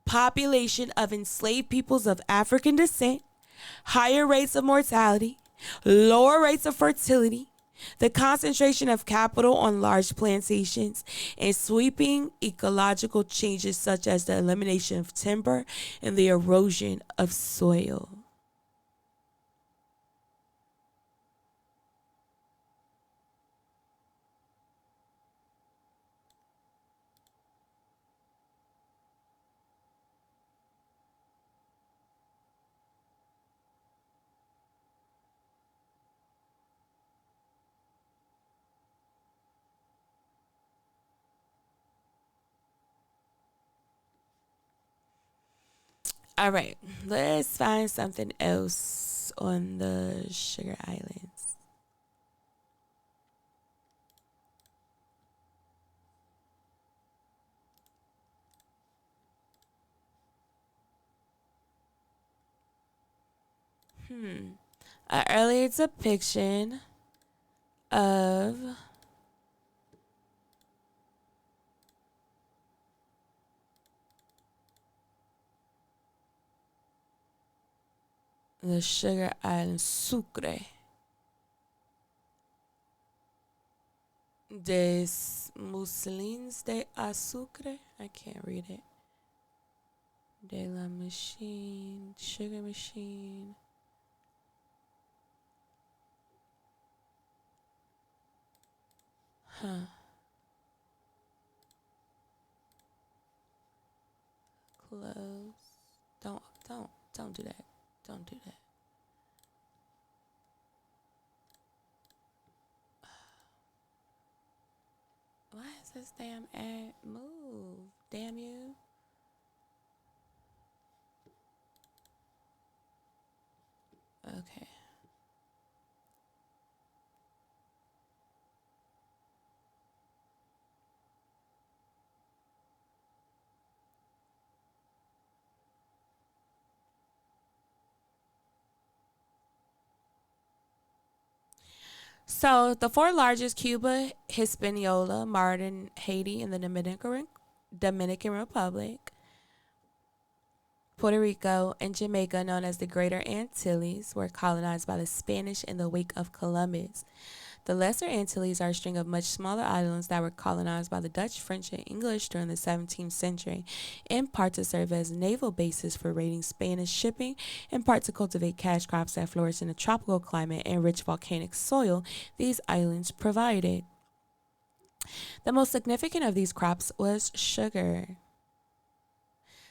population of enslaved peoples of African descent, higher rates of mortality, lower rates of fertility, the concentration of capital on large plantations, and sweeping ecological changes such as the elimination of timber and the erosion of soil. All right, let's find something else on the Sugar Islands. An earlier depiction of the Sugar Island Sucre des Mousselines de Azucre. I can't read it. De la Machine, Sugar Machine. Huh. Close. Don't do that. Don't do that. Why is this damn ad move? Damn you. Okay. So the four largest: Cuba, Hispaniola, Martin, Haiti, and the Dominican Republic. Puerto Rico and Jamaica, known as the Greater Antilles, were colonized by the Spanish in the wake of Columbus. The Lesser Antilles are a string of much smaller islands that were colonized by the Dutch, French, and English during the 17th century, in part to serve as naval bases for raiding Spanish shipping, in part to cultivate cash crops that flourished in a tropical climate and rich volcanic soil these islands provided. The most significant of these crops was sugar.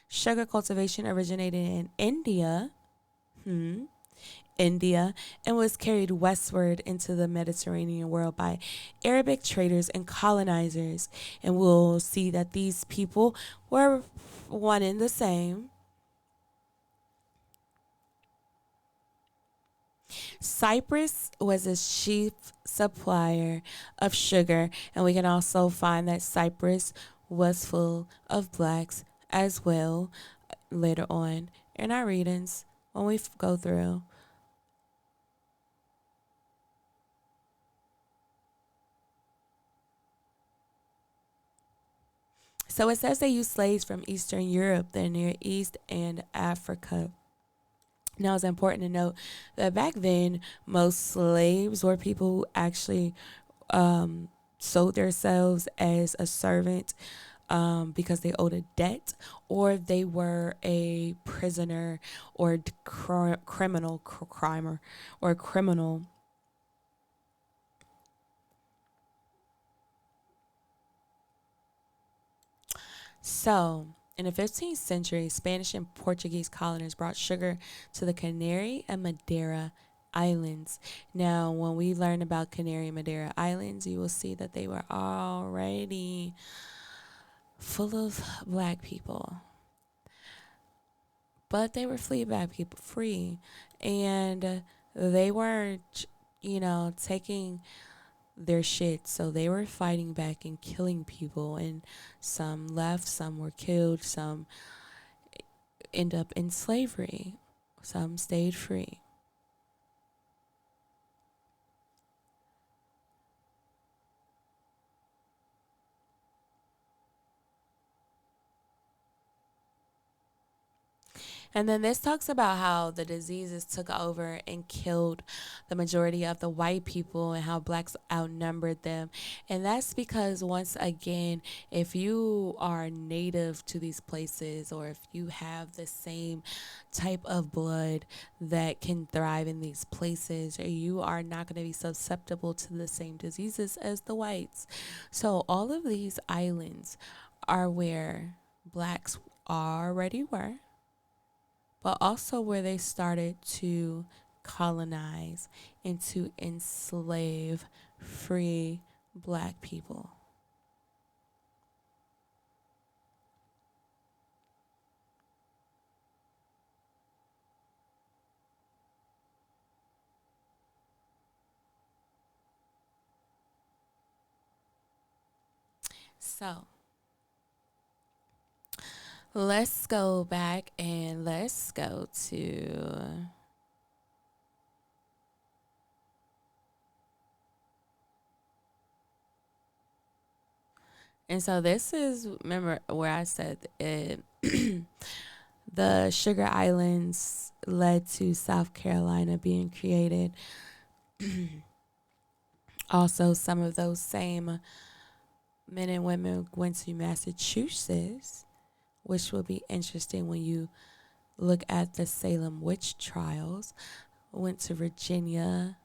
Sugar cultivation originated in India, India, and was carried westward into the Mediterranean world by Arabic traders and colonizers. And we'll see that these people were one and the same. Cyprus was a chief supplier of sugar, and we can also find that Cyprus was full of blacks as well later on in our readings when we go through. So it says they used slaves from Eastern Europe, the Near East, and Africa. Now it's important to note that back then, most slaves were people who actually sold themselves as a servant because they owed a debt, or they were a prisoner or criminal or criminal. So, in the 15th century, Spanish and Portuguese colonists brought sugar to the Canary and Madeira Islands. Now, when we learn about Canary and Madeira Islands, you will see that they were already full of black people. But they were free. And they weren't, taking their shit. So they were fighting back and killing people. And some left, some were killed, some end up in slavery, some stayed free. And then this talks about how the diseases took over and killed the majority of the white people and how blacks outnumbered them. And that's because, once again, if you are native to these places or if you have the same type of blood that can thrive in these places, you are not going to be susceptible to the same diseases as the whites. So all of these islands are where blacks already were, but also where they started to colonize and to enslave free black people. So let's go back and let's go to and so this is, remember where I said it, the Sugar Islands led to South Carolina being created. Also, some of those same men and women went to Massachusetts, which will be interesting when you look at the Salem witch trials. Went to Virginia.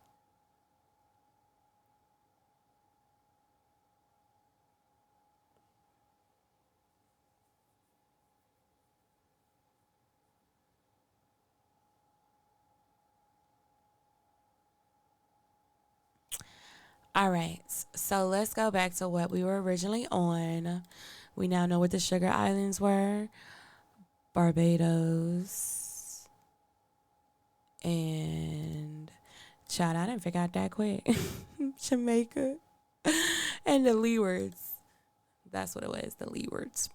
All right, so let's go back to what we were originally on. We now know what the Sugar Islands were: Barbados, and child, I didn't figure out that quick. Jamaica, and the Leewards. That's what it was, the Leewards.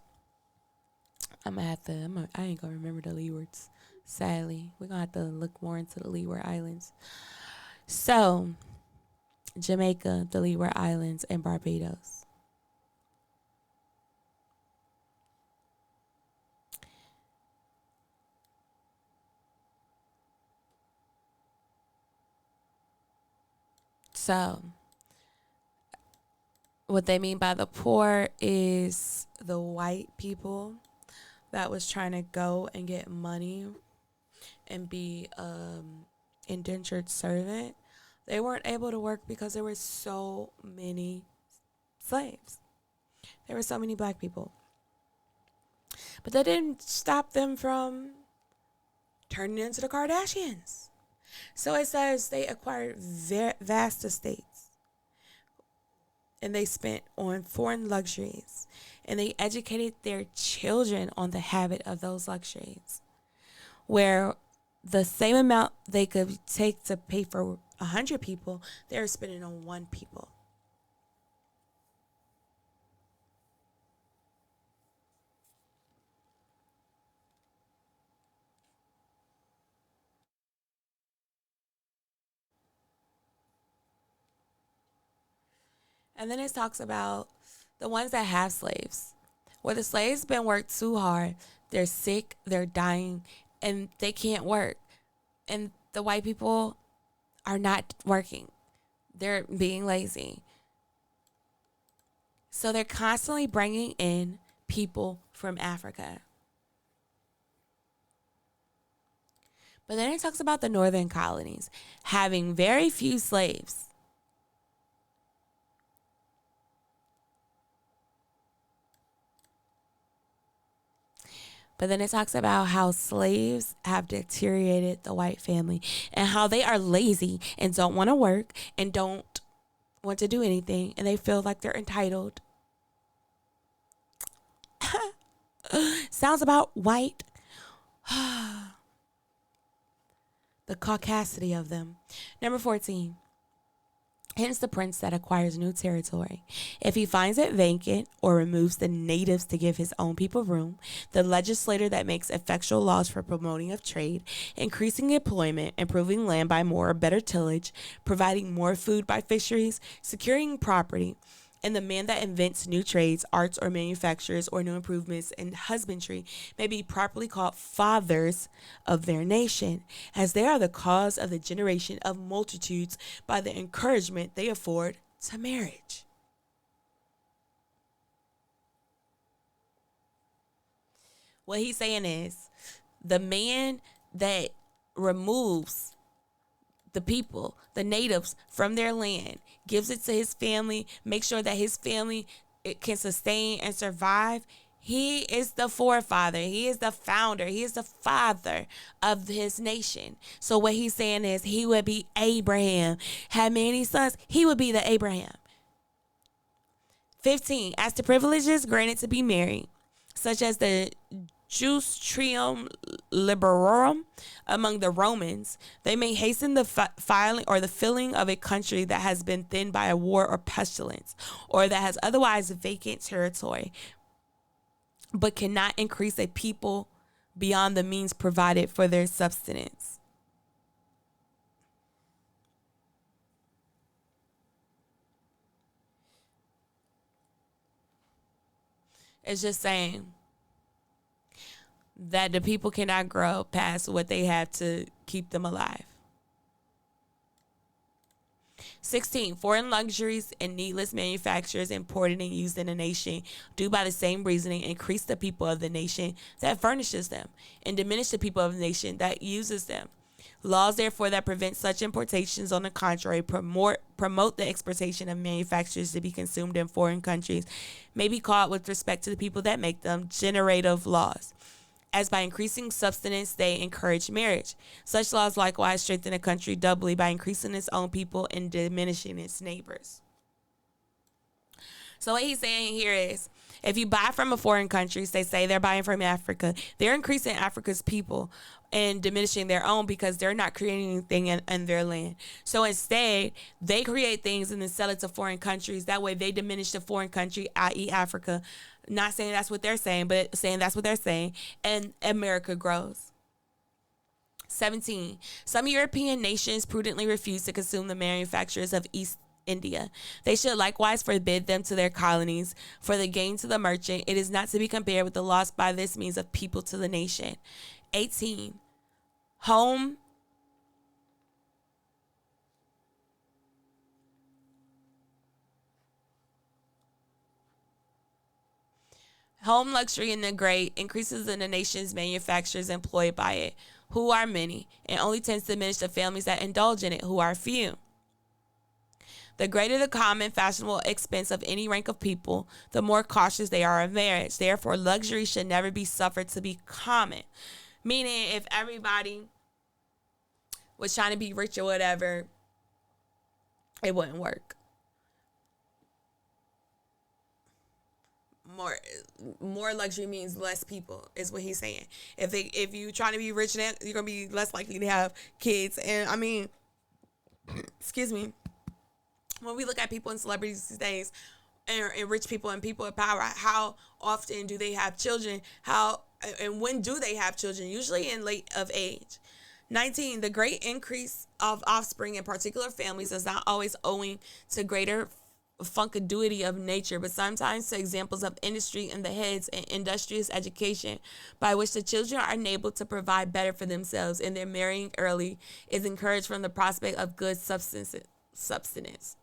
I ain't gonna remember the Leewards. Sadly, we're gonna have to look more into the Leeward Islands. So, Jamaica, the Leeward Islands, and Barbados. So, what they mean by the poor is the white people that was trying to go and get money and be indentured servant. They weren't able to work because there were so many slaves. There were so many black people. But that didn't stop them from turning into the Kardashians. So it says they acquired vast estates and they spent on foreign luxuries and they educated their children on the habit of those luxuries, where the same amount they could take to pay for 100 people, they're spending on one people. And then it talks about the ones that have slaves, where the slaves been worked too hard, they're sick, they're dying, and they can't work. And the white people are not working. They're being lazy. So they're constantly bringing in people from Africa. But then it talks about the northern colonies having very few slaves. But then it talks about how slaves have deteriorated the white family and how they are lazy and don't want to work and don't want to do anything and they feel like they're entitled. Sounds about white. The caucasity of them. Number 14. Hence the prince that acquires new territory. If he finds it vacant or removes the natives to give his own people room, the legislator that makes effectual laws for promoting of trade, increasing employment, improving land by more or better tillage, providing more food by fisheries, securing property, and the man that invents new trades, arts, or manufactures, or new improvements in husbandry may be properly called fathers of their nation, as they are the cause of the generation of multitudes by the encouragement they afford to marriage. What he's saying is the man that removes the people, the natives, from their land, gives it to his family, makes sure that his family it can sustain and survive. He is the forefather. He is the founder. He is the father of his nation. So what he's saying is he would be Abraham. Had many sons, he would be the Abraham. 15. As to privileges granted to be married, such as the jus trium liberorum among the Romans, they may hasten the filing or the filling of a country that has been thinned by a war or pestilence, or that has otherwise vacant territory, but cannot increase a people beyond the means provided for their subsistence. It's just saying that the people cannot grow past what they have to keep them alive. 16. Foreign luxuries and needless manufactures imported and used in a nation do by the same reasoning increase the people of the nation that furnishes them and diminish the people of the nation that uses them. Laws, therefore, that prevent such importations, on the contrary, promote the exportation of manufactures to be consumed in foreign countries, may be called, with respect to the people that make them, generative laws, as by increasing subsistence they encourage marriage. Such laws likewise strengthen a country doubly by increasing its own people and diminishing its neighbors. So what he's saying here is, if you buy from a foreign country, they say they're buying from Africa, they're increasing Africa's people and diminishing their own because they're not creating anything in their land. So instead, they create things and then sell it to foreign countries. That way they diminish the foreign country, i.e. Africa. Not saying that's what they're saying, but saying that's what they're saying. And America grows. 17. Some European nations prudently refuse to consume the manufactures of East India. They should likewise forbid them to their colonies. For the gain to the merchant, it is not to be compared with the loss by this means of people to the nation. 18. Home luxury in the great increases in the nation's manufacturers employed by it, who are many, and only tends to diminish the families that indulge in it, who are few. The greater the common fashionable expense of any rank of people, the more cautious they are of marriage. Therefore, luxury should never be suffered to be common. Meaning, if everybody was trying to be rich or whatever, it wouldn't work. More luxury means less people, is what he's saying. If you trying to be rich, then you're gonna be less likely to have kids. And I mean, excuse me, when we look at people and celebrities these days, and rich people and people of power, how often do they have children? How and when do they have children? Usually in late of age. 19. The great increase of offspring in particular families is not always owing to greater funkiduity of nature, but sometimes to examples of industry in the heads and industrious education by which the children are enabled to provide better for themselves, and their marrying early is encouraged from the prospect of good subsistence.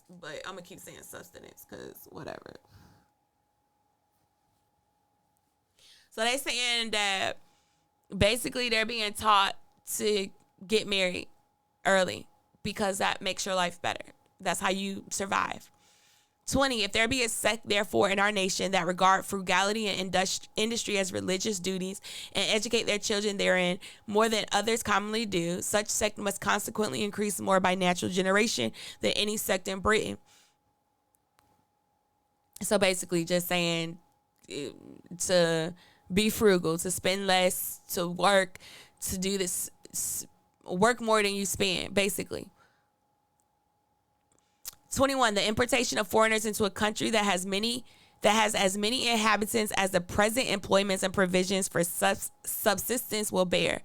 But I'm gonna keep saying substance because whatever. So they saying that basically they're being taught to get married early because that makes your life better. That's how you survive. 20. If there be a sect, therefore, in our nation that regard frugality and industry as religious duties and educate their children therein more than others commonly do, such sect must consequently increase more by natural generation than any sect in Britain. So basically just saying to be frugal, to spend less, to work, to do this, work more than you spend, basically. 21. The importation of foreigners into a country that has as many inhabitants as the present employments and provisions for subsistence will be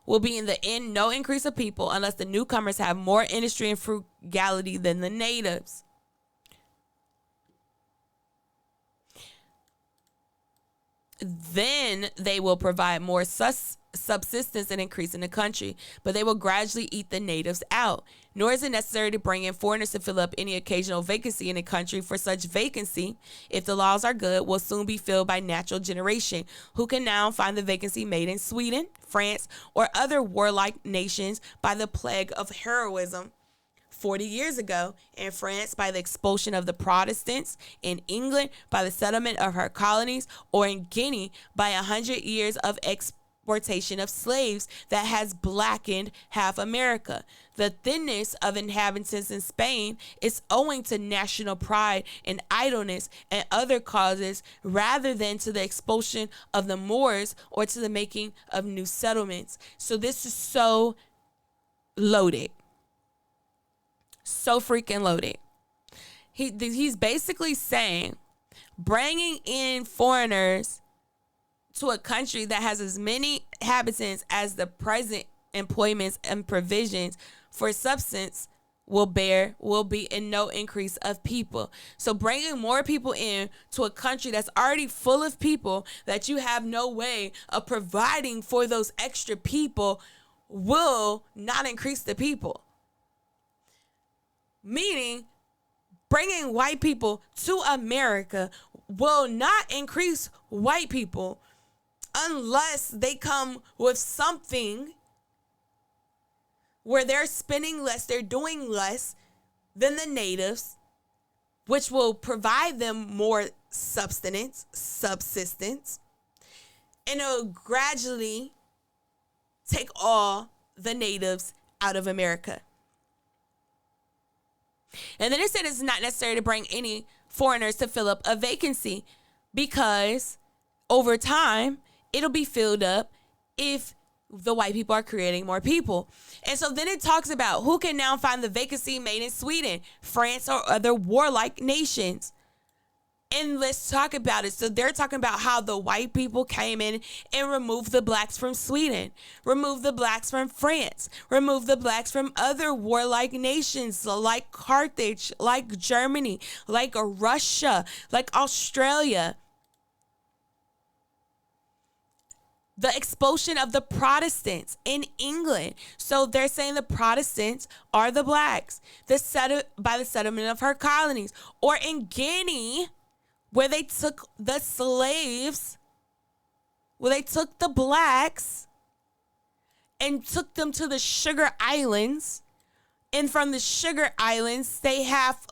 in the end no increase of people unless the newcomers have more industry and frugality than the natives. Then they will provide more subsistence and increase in the country, but they will gradually eat the natives out. Nor is it necessary to bring in foreigners to fill up any occasional vacancy in the country, for such vacancy, if the laws are good, will soon be filled by natural generation, who can now find the vacancy made in Sweden, France, or other warlike nations by the plague of heroism 40 years ago, in France by the expulsion of the Protestants, in England by the settlement of her colonies, or in Guinea by 100 years of exportation of slaves that has blackened half America. The thinness of inhabitants in Spain is owing to national pride and idleness and other causes rather than to the expulsion of the Moors or to the making of new settlements. So this is so loaded. So freaking loaded. He's basically saying bringing in foreigners to a country that has as many inhabitants as the present employments and provisions for substance will be in no increase of people. So bringing more people in to a country that's already full of people that you have no way of providing for those extra people will not increase the people. Meaning, bringing white people to America will not increase white people unless they come with something where they're spending less, they're doing less than the natives, which will provide them more subsistence, and it'll gradually take all the natives out of America. And then it said it's not necessary to bring any foreigners to fill up a vacancy because over time it'll be filled up if the white people are creating more people. And so then it talks about who can now find the vacancy made in Sweden, France, or other warlike nations. And let's talk about it. So they're talking about how the white people came in and removed the blacks from Sweden, removed the blacks from France, removed the blacks from other warlike nations like Carthage, like Germany, like Russia, like Australia. The expulsion of the Protestants in England. So they're saying the Protestants are the blacks by the settlement of her colonies. Or in Guinea, where they took the slaves, where they took the blacks and took them to the Sugar Islands. And from the Sugar Islands, they have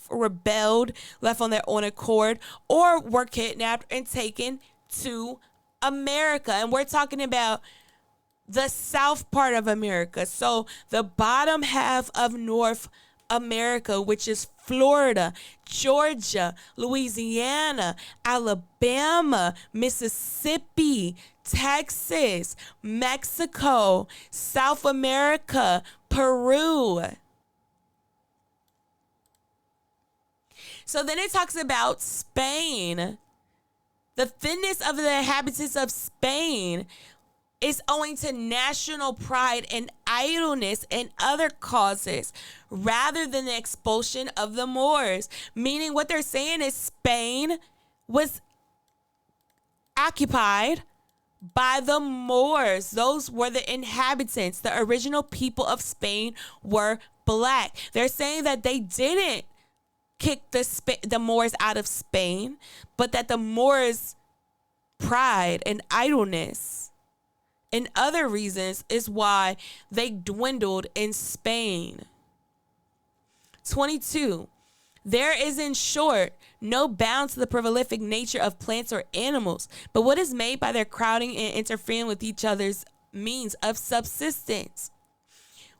rebelled, left on their own accord, or were kidnapped and taken to America. And we're talking about the south part of America. So the bottom half of North America, which is Florida, Georgia, Louisiana, Alabama, Mississippi, Texas, Mexico, South America, Peru. So then it talks about Spain. The thinness of the inhabitants of Spain is owing to national pride and idleness and other causes rather than the expulsion of the Moors. Meaning what they're saying is Spain was occupied by the Moors. Those were the inhabitants. The original people of Spain were black. They're saying that they didn't kick the Moors out of Spain, but that the Moors' pride and idleness and other reasons is why they dwindled in Spain. 22. There is, in short, no bound to the prolific nature of plants or animals, but what is made by their crowding and interfering with each other's means of subsistence.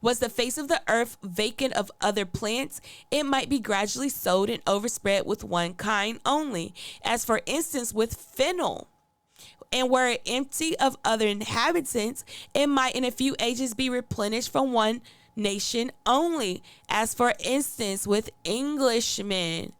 Was the face of the earth vacant of other plants, it might be gradually sowed and overspread with one kind only, as for instance with fennel. And were it empty of other inhabitants, it might in a few ages be replenished from one nation only, as for instance with Englishmen.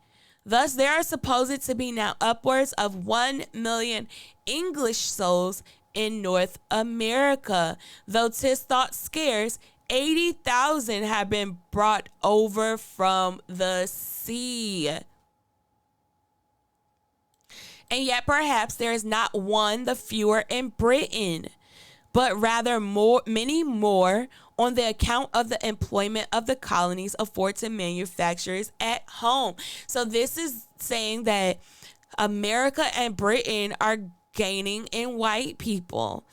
Thus there are supposed to be now upwards of 1,000,000 English souls in North America, though 'tis thought scarce 80,000 have been brought over from the sea. And yet perhaps there is not one the fewer in Britain, but rather many more on the account of the employment of the colonies afford to manufacturers at home. So this is saying that America and Britain are gaining in white people.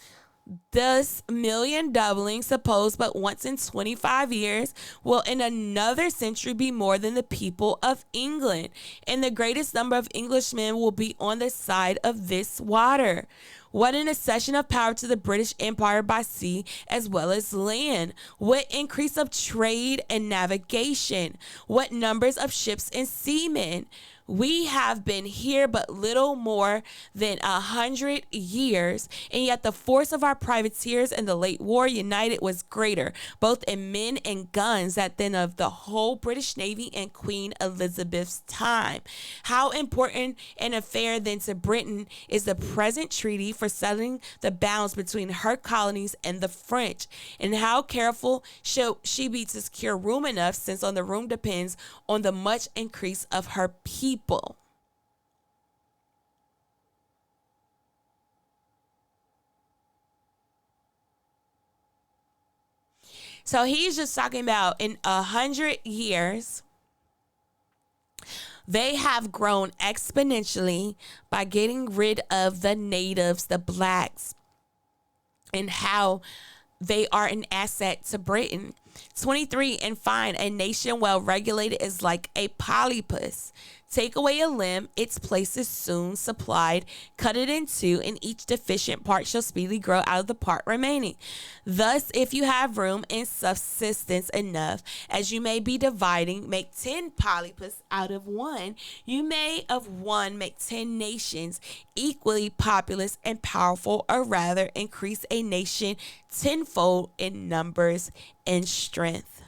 This million doubling, supposed but once in 25 years, will in another century be more than the people of England, and the greatest number of Englishmen will be on the side of this water. What an accession of power to the British Empire by sea as well as land. What increase of trade and navigation. What numbers of ships and seamen. We have been here but little more than 100 years, and yet the force of our privateers in the late war united was greater, both in men and guns, than of the whole British Navy in Queen Elizabeth's time. How important an affair then to Britain is the present treaty for settling the bounds between her colonies and the French, and how careful should she be to secure room enough, since on the room depends on the much increase of her people. So he's just talking about in 100 years, they have grown exponentially by getting rid of the natives, the blacks, and how they are an asset to Britain. 23, and fine, a nation well regulated is like a polypus. Take away a limb, its place is soon supplied. Cut it in two, and each deficient part shall speedily grow out of the part remaining. Thus, if you have room and subsistence enough, as you may be dividing, make 10 polypus out of one. You may of one make 10 nations, equally populous and powerful, or rather increase a nation tenfold in numbers and strength.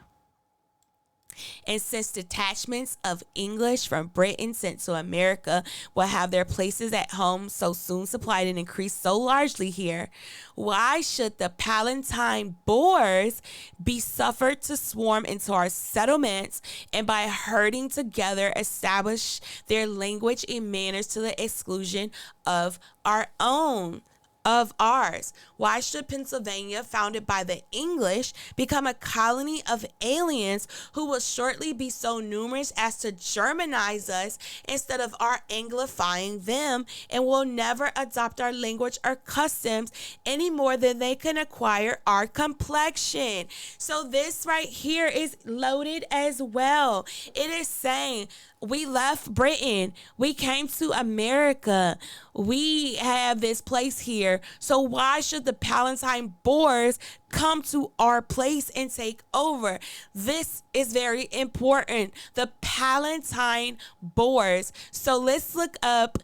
And since detachments of English from Britain sent to America will have their places at home so soon supplied and increased so largely here, why should the Palatine Boors be suffered to swarm into our settlements and by herding together establish their language and manners to the exclusion of our own? Of ours. Why should Pennsylvania, founded by the English, become a colony of aliens who will shortly be so numerous as to Germanize us instead of our Anglifying them, and will never adopt our language or customs any more than they can acquire our complexion? So this right here is loaded as well. It is saying we left Britain. We came to America. We have this place here. So why should the Palatine Boors come to our place and take over? This is very important. The Palatine Boors. So let's look up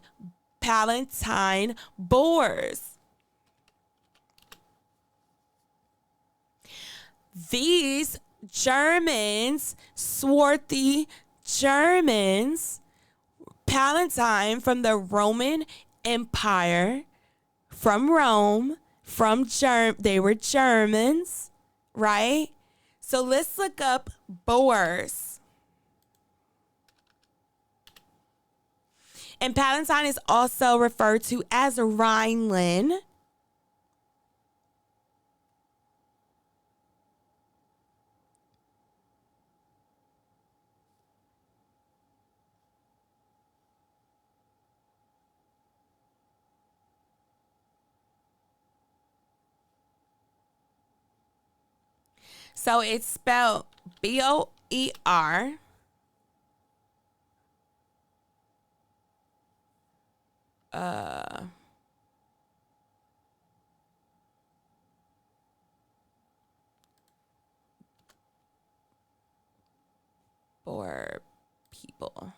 Palatine Boors. These Germans, swarthy Germans, Palatine from the Roman Empire, from Rome, they were Germans, right? So let's look up Boers. And Palatine is also referred to as Rhineland. So it's spelled Boer. Boer people.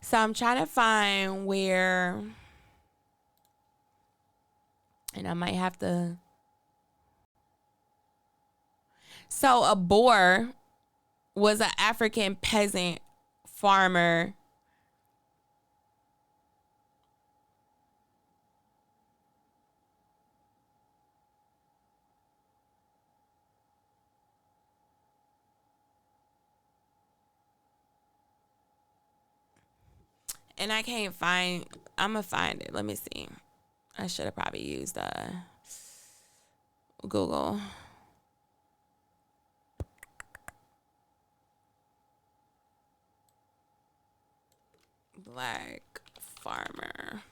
So I'm trying to find where, and I might have to. So a Boer was an African peasant farmer. And I can't find, I'm going to find it. Let me see. I should have probably used Google. Black farmer.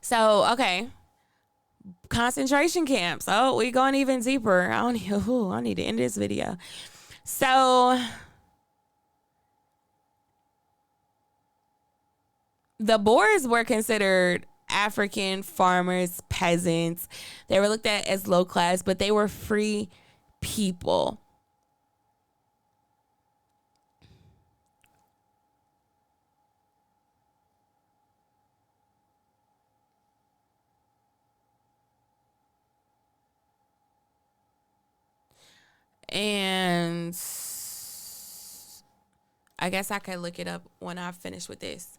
So, okay. Concentration camps. Oh, we going even deeper. I need to end this video. So the Boers were considered African farmers, peasants. They were looked at as low class, but they were free people. And I guess I could look it up when I finish with this.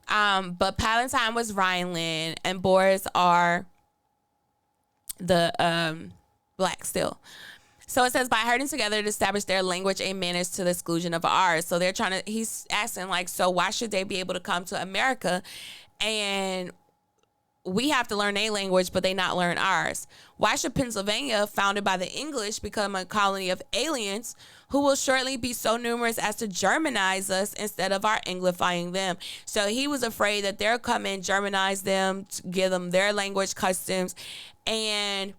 But Palatine was Rhineland, and Boers are the Blacks still. So it says, by herding together to establish their language and manners to the exclusion of ours. So they're trying to, he's asking, like, so why should they be able to come to America and we have to learn their language, but they not learn ours? Why should Pennsylvania, founded by the English, become a colony of aliens who will shortly be so numerous as to Germanize us instead of our Anglifying them? So he was afraid that they'll come in, Germanize them, give them their language, customs, and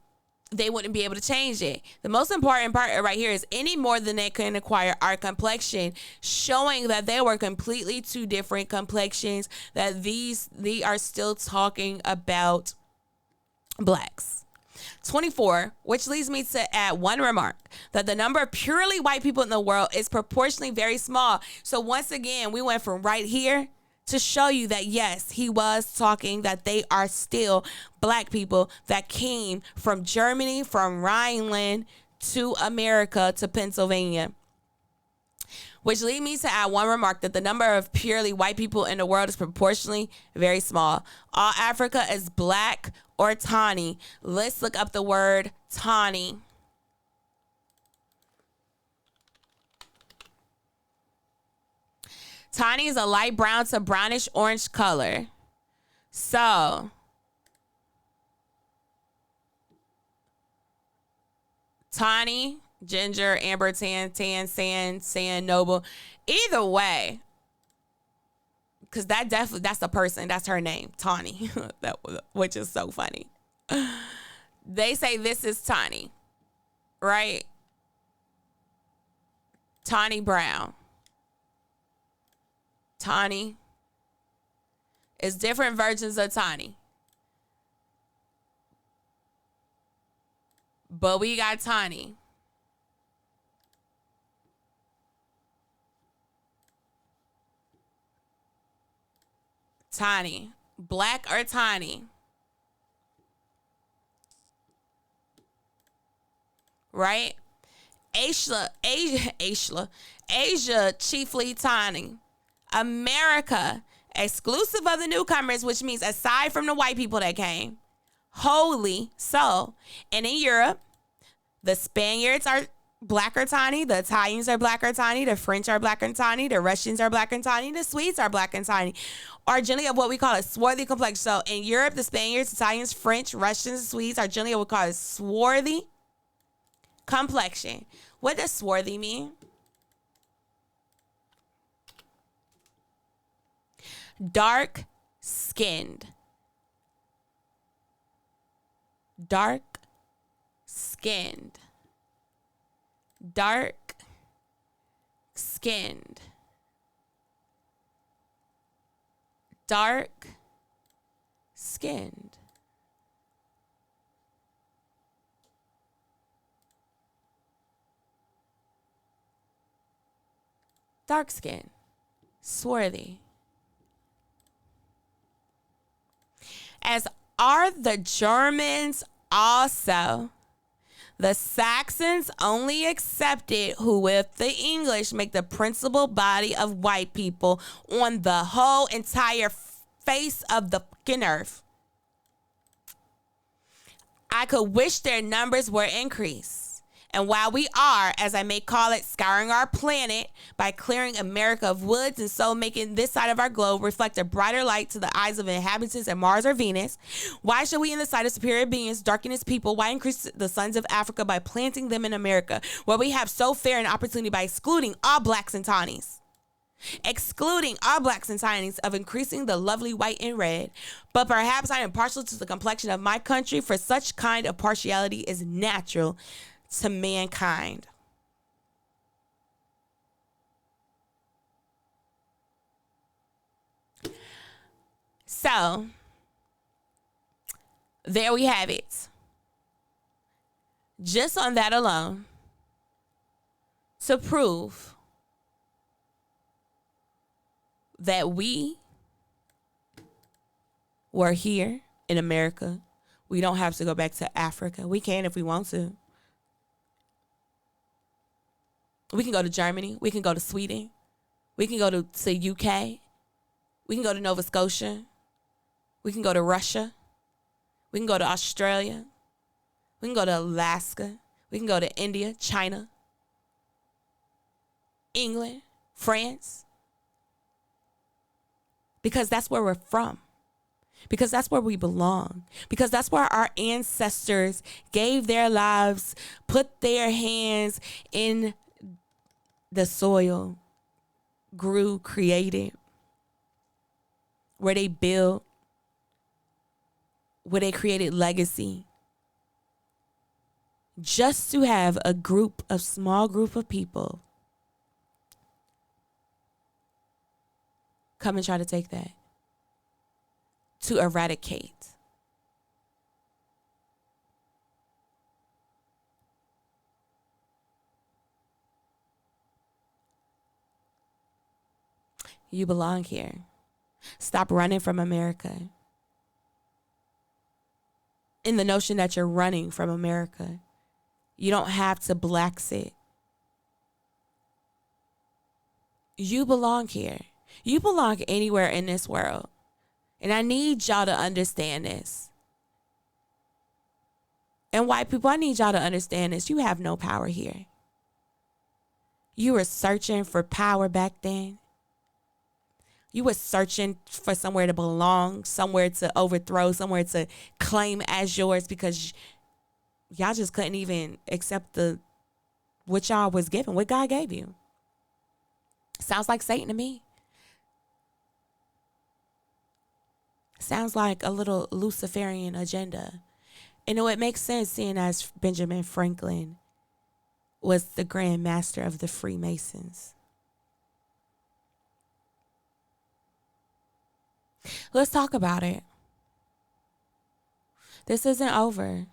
they wouldn't be able to change it. The most important part right here is any more than they can acquire our complexion, showing that they were completely two different complexions, that they are still talking about blacks. 24, which leads me to add one remark, that the number of purely white people in the world is proportionally very small. So once again, we went from right here to show you that, yes, he was talking that they are still black people that came from Germany, from Rhineland to America, to Pennsylvania. Which leads me to add one remark, that the number of purely white people in the world is proportionally very small. All Africa is black or tawny. Let's look up the word tawny. Tawny is a light brown to brownish orange color. So, tawny, ginger, amber, tan, sand, noble. Either way, because that's the person. That's her name, Tawny, which is so funny. They say this is tawny, right? Tawny brown. Tawny is different versions of tawny. But we got tawny. Tawny. Black or tawny. Right? Asia, chiefly tawny. America, exclusive of the newcomers, which means aside from the white people that came, wholly so. And in Europe, the Spaniards are black or tawny, the Italians are black or tawny, the French are black and tawny, the Russians are black and tawny, the Swedes are black and tawny, are generally of what we call a swarthy complexion. So in Europe, the Spaniards, Italians, French, Russians, Swedes are generally what we call a swarthy complexion. What does swarthy mean? Dark skinned. Dark skinned. Dark skinned. Dark skinned. Dark skin. Swarthy. As are the Germans also. The Saxons only accepted who, with the English, make the principal body of white people on the whole entire face of the fucking earth. I could wish their numbers were increased. And while we are, as I may call it, scouring our planet by clearing America of woods and so making this side of our globe reflect a brighter light to the eyes of inhabitants at Mars or Venus, why should we, in the sight of superior beings, darken his people? Why increase the sons of Africa by planting them in America, where we have so fair an opportunity by excluding all blacks and tawneys? excluding all blacks and tawneys of increasing the lovely white and red. But perhaps I am partial to the complexion of my country, for such kind of partiality is natural to mankind. So, there we have it. Just on that alone, to prove that we were here in America. We don't have to go back to Africa. We can if we want to. We can go to Germany. We can go to Sweden. We can go to UK. We can go to Nova Scotia. We can go to Russia. We can go to Australia. We can go to Alaska. We can go to India, China, England, France. Because that's where we're from. Because that's where we belong. Because that's where our ancestors gave their lives, put their hands in the soil, grew, created, where they built, where they created legacy. Just to have a small group of people come and try to take that, to eradicate. You belong here. Stop running from America. In the notion that you're running from America. You don't have to blacks it. You belong here. You belong anywhere in this world. And I need y'all to understand this. And white people, I need y'all to understand this. You have no power here. You were searching for power back then. You were searching for somewhere to belong, somewhere to overthrow, somewhere to claim as yours, because y'all just couldn't even accept what y'all was given, what God gave you. Sounds like Satan to me. Sounds like a little Luciferian agenda. And it makes sense, seeing as Benjamin Franklin was the Grand Master of the Freemasons. Let's talk about it. This isn't over.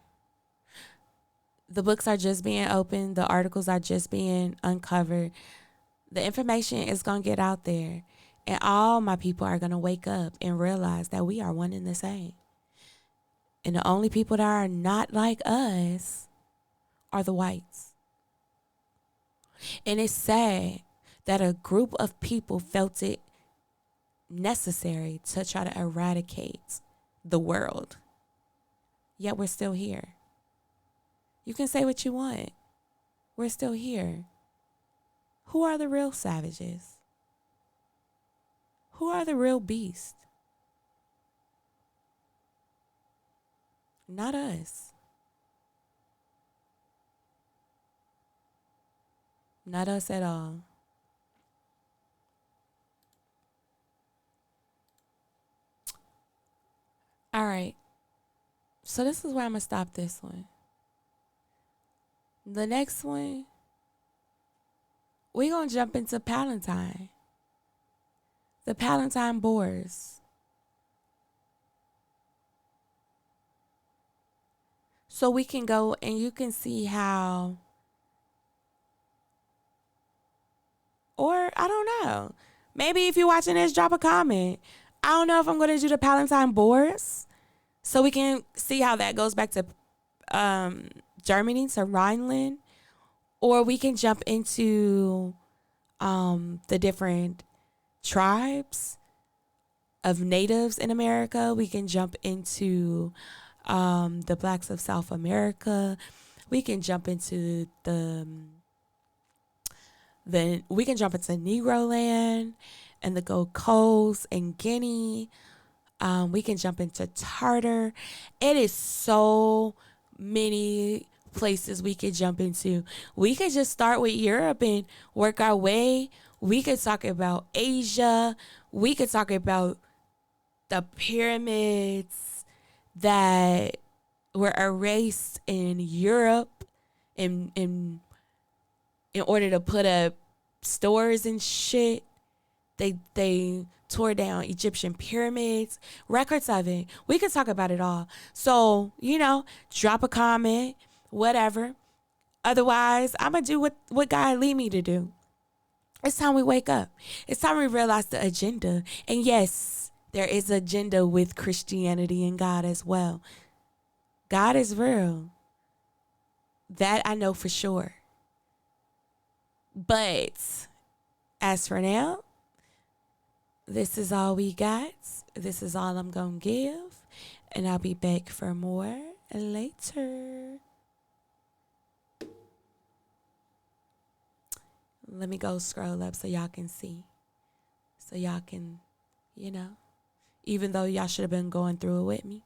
The books are just being opened. The articles are just being uncovered. The information is going to get out there. And all my people are going to wake up and realize that we are one and the same. And the only people that are not like us are the whites. And it's sad that a group of people felt it necessary to try to eradicate the world. Yet we're still here. You can say what you want. We're still here. Who are the real savages? Who are the real beasts? Not us. Not us at all. All right. So this is where I'm going to stop this one. The next one, we're going to jump into Palatine. The Palatine Boors. So we can go and you can see how, or I don't know. Maybe if you're watching this, drop a comment. I don't know if I'm going to do the Palatine Boors. So we can see how that goes back to Germany, to Rhineland. Or we can jump into the different tribes of natives in America. We can jump into the blacks of South America. We can jump into we can jump into Negro land and the Gold Coast and Guinea. We can jump into Tartar. It is so many places we could jump into. We could just start with Europe and work our way We could talk about Asia. We could talk about the pyramids that were erased in Europe in order to put up stores and shit. They tore down Egyptian pyramids, records of it. We could talk about it all. So, drop a comment, whatever. Otherwise, I'm going to do what God lead me to do. It's time we wake up. It's time we realize the agenda. And yes, there is agenda with Christianity and God as well. God is real. That I know for sure. But as for now, this is all we got. This is all I'm going to give. And I'll be back for more later. Let me go scroll up so y'all can see. So y'all can, even though y'all should have been going through it with me.